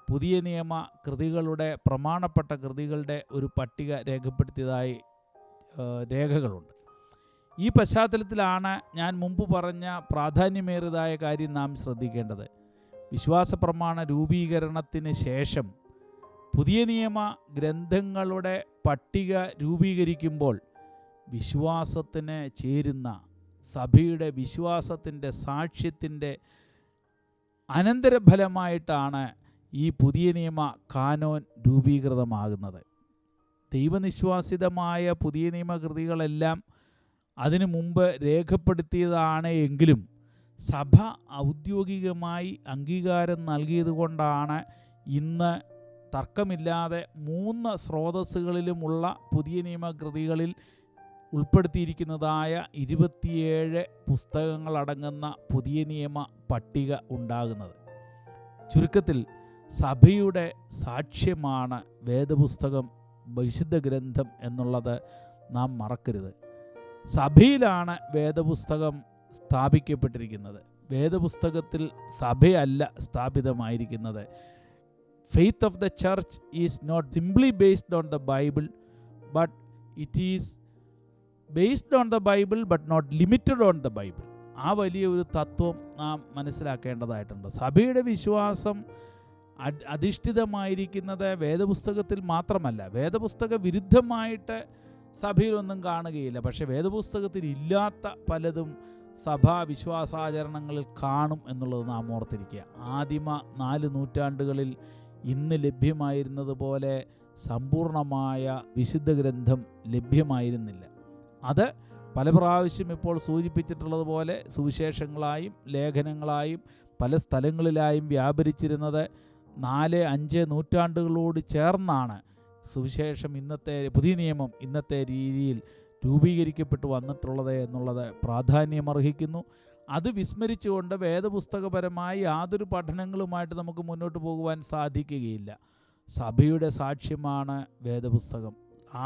പുതിയ നിയമ കൃതികളുടെ പ്രമാണപ്പെട്ട കൃതികളുടെ ഒരു പട്ടിക രേഖപ്പെടുത്തിയതായി രേഖകളുണ്ട്. ഈ പശ്ചാത്തലത്തിലാണ് ഞാൻ മുമ്പ് പറഞ്ഞ പ്രാധാന്യമേറിയതായ കാര്യം നാം ശ്രദ്ധിക്കേണ്ടത്. വിശ്വാസപ്രമാണ രൂപീകരണത്തിന് ശേഷം പുതിയ നിയമ ഗ്രന്ഥങ്ങളുടെ പട്ടിക രൂപീകരിക്കുമ്പോൾ വിശ്വാസത്തിന് ചേരുന്ന സഭയുടെ വിശ്വാസത്തിൻ്റെ സാക്ഷ്യത്തിൻ്റെ അനന്തരഫലമായിട്ടാണ് ഈ പുതിയ നിയമ കാനോൻ രൂപീകൃതമാകുന്നത്. ദൈവനിശ്വാസിതമായ പുതിയ നിയമകൃതികളെല്ലാം അതിനു മുമ്പ് രേഖപ്പെടുത്തിയതാണ് എങ്കിലും സഭ ഔദ്യോഗികമായി അംഗീകാരം നൽകിയതുകൊണ്ടാണ് ഇന്ന് തർക്കമില്ലാതെ 3 സ്രോതസ്സുകളിലുമുള്ള പുതിയ നിയമകൃതികളിൽ ഉൾപ്പെടുത്തിയിരിക്കുന്നതായ 27 പുസ്തകങ്ങളടങ്ങുന്ന പുതിയ നിയമ പട്ടിക ഉണ്ടാകുന്നത്. ചുരുക്കത്തിൽ സഭയുടെ സാക്ഷ്യമാണ് വേദപുസ്തകം, വിശുദ്ധ ഗ്രന്ഥം എന്നുള്ളത് നാം മറക്കരുത്. സഭയിലാണ് വേദപുസ്തകം സ്ഥാപിക്കപ്പെട്ടിരിക്കുന്നത്. വേദപുസ്തകത്തിൽ സഭയല്ല സ്ഥാപിതമായിരിക്കുന്നത്. Faith of the church is not simply based on the Bible, but it is based on the Bible but not limited on the Bible. ആ വലിയ ഒരു തത്വം നാം മനസ്സിലാക്കേണ്ടതായിട്ടുണ്ട്. സഭയുടെ വിശ്വാസം അധിഷ്ഠിതമായിരിക്കുന്നത് വേദപുസ്തകത്തിൽ മാത്രമല്ല. വേദപുസ്തക വിരുദ്ധമായിട്ട് സഭയിലൊന്നും കാണുകയില്ല. പക്ഷേ വേദപുസ്തകത്തിൽ ഇല്ലാത്ത പലതും സഭാ വിശ്വാസാചരണങ്ങളിൽ കാണും എന്നുള്ളത് നാം ഓർത്തിരിക്കുക. ആദിമ 4 നൂറ്റാണ്ടുകളിൽ ഇന്ന് ലഭ്യമായിരുന്നത് പോലെ സമ്പൂർണമായ വിശുദ്ധ ഗ്രന്ഥം ലഭ്യമായിരുന്നില്ല. അത് പല പ്രാവശ്യം ഇപ്പോൾ സൂചിപ്പിച്ചിട്ടുള്ളതുപോലെ സുവിശേഷങ്ങളായും ലേഖനങ്ങളായും പല സ്ഥലങ്ങളിലായും വ്യാപരിച്ചിരുന്നത് 4-5 നൂറ്റാണ്ടുകളോട് ചേർന്നാണ് സുവിശേഷം ഇന്നത്തെ പുതിയ നിയമം ഇന്നത്തെ രീതിയിൽ രൂപീകരിക്കപ്പെട്ടു വന്നിട്ടുള്ളത് എന്നുള്ളത് പ്രാധാന്യമർഹിക്കുന്നു. അത് വിസ്മരിച്ചുകൊണ്ട് വേദപുസ്തകപരമായി യാതൊരു പഠനങ്ങളുമായിട്ട് നമുക്ക് മുന്നോട്ട് പോകുവാൻ സാധിക്കുകയില്ല. സഭയുടെ സാക്ഷ്യമാണ് വേദപുസ്തകം.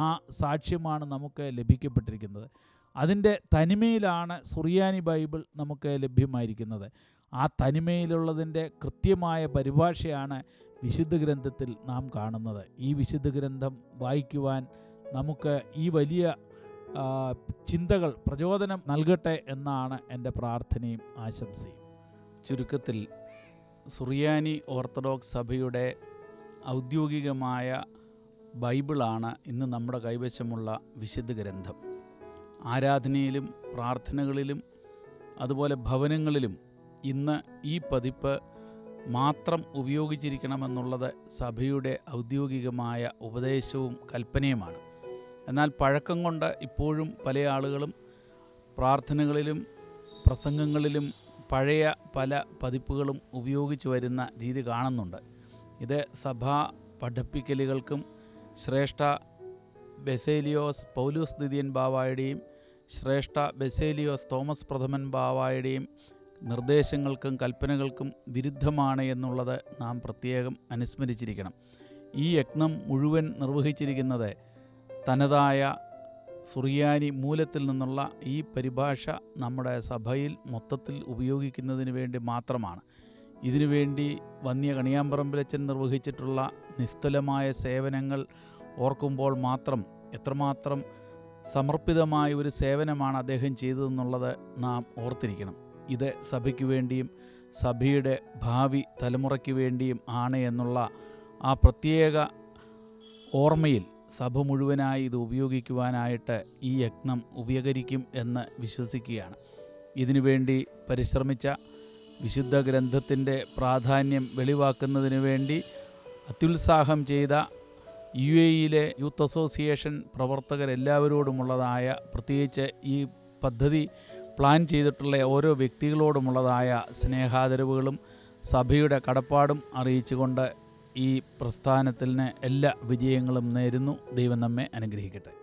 ആ സാക്ഷ്യമാണ് നമുക്ക് ലഭിക്കപ്പെട്ടിരിക്കുന്നത്. അതിൻ്റെ തനിമയിലാണ് സുറിയാനി ബൈബിൾ നമുക്ക് ലഭ്യമായിരിക്കുന്നത്. ആ തനിമയിലുള്ളതിൻ്റെ കൃത്യമായ പരിഭാഷയാണ് വിശുദ്ധ ഗ്രന്ഥത്തിൽ നാം കാണുന്നത്. ഈ വിശുദ്ധ ഗ്രന്ഥം വായിക്കുവാൻ നമുക്ക് ഈ വലിയ ചിന്തകൾ പ്രചോദനം നൽകട്ടെ എന്നാണ് എൻ്റെ പ്രാർത്ഥനയും ആശംസയും. ചുരുക്കത്തിൽ സുറിയാനി ഓർത്തഡോക്സ് സഭയുടെ ഔദ്യോഗികമായ ബൈബിളാണ് ഇന്ന് നമ്മുടെ കൈവശമുള്ള വിശുദ്ധ ഗ്രന്ഥം. ആരാധനയിലും പ്രാർത്ഥനകളിലും അതുപോലെ ഭവനങ്ങളിലും ഇന്ന് ഈ പതിപ്പ് മാത്രം ഉപയോഗിച്ചിരിക്കണമെന്നുള്ളത് സഭയുടെ ഔദ്യോഗികമായ ഉപദേശവും കൽപ്പനയുമാണ്. എന്നാൽ പഴക്കം കൊണ്ട് ഇപ്പോഴും പല ആളുകളും പ്രാർത്ഥനകളിലും പ്രസംഗങ്ങളിലും പഴയ പല പതിപ്പുകളും ഉപയോഗിച്ചു വരുന്ന രീതി കാണുന്നുണ്ട്. ഇത് സഭാ പഠിപ്പിക്കലുകൾക്കും ശ്രേഷ്ഠ ബെസേലിയോസ് പൗലൂസ് ദിദിയൻ ബാവായുടെയും ശ്രേഷ്ഠ ബെസേലിയോസ് തോമസ് പ്രഥമൻ ബാവായുടെയും നിർദ്ദേശങ്ങൾക്കും കൽപ്പനകൾക്കും വിരുദ്ധമാണ് എന്നുള്ളത് നാം പ്രത്യേകം അനുസ്മരിച്ചിരിക്കണം. ഈ യജ്ഞം മുഴുവൻ നിർവഹിച്ചിരിക്കുന്നത് തനതായ സുറിയാനി മൂലത്തിൽ നിന്നുള്ള ഈ പരിഭാഷ നമ്മുടെ സഭയിൽ മൊത്തത്തിൽ ഉപയോഗിക്കുന്നതിന് വേണ്ടി മാത്രമാണ്. ഇതിനുവേണ്ടി വന്യ കണിയാമ്പറമ്പിലച്ചൻ നിർവഹിച്ചിട്ടുള്ള നിസ്തുലമായ സേവനങ്ങൾ ഓർക്കുമ്പോൾ മാത്രം എത്രമാത്രം സമർപ്പിതമായ ഒരു സേവനമാണ് അദ്ദേഹം ചെയ്തതെന്നുള്ളത് നാം ഓർത്തിരിക്കണം. ഇത് സഭയ്ക്ക് വേണ്ടിയും സഭയുടെ ഭാവി തലമുറയ്ക്ക് വേണ്ടിയും ആണ് എന്നുള്ള ആ പ്രത്യേക ഓർമ്മയിൽ സഭ മുഴുവനായി ഇത് ഉപയോഗിക്കുവാനായിട്ട് ഈ യജ്ഞം ഉപകരിക്കും എന്ന് വിശ്വസിക്കുകയാണ്. ഇതിനുവേണ്ടി പരിശ്രമിച്ച വിശുദ്ധ ഗ്രന്ഥത്തിൻ്റെ പ്രാധാന്യം വെളിവാക്കുന്നതിന് വേണ്ടി അത്യുത്സാഹം ചെയ്ത UAE യൂത്ത് അസോസിയേഷൻ പ്രവർത്തകരെല്ലാവരോടുമുള്ളതായ, പ്രത്യേകിച്ച് ഈ പദ്ധതി പ്ലാൻ ചെയ്തിട്ടുള്ള ഓരോ വ്യക്തികളോടുമുള്ളതായ സ്നേഹാദരവുകളും സഭയുടെ കടപ്പാടും അറിയിച്ചുകൊണ്ട് ഈ പ്രസ്ഥാനത്തിന് എല്ലാ വിജയങ്ങളും നേരുന്നു. ദൈവം നമ്മെ അനുഗ്രഹിക്കട്ടെ.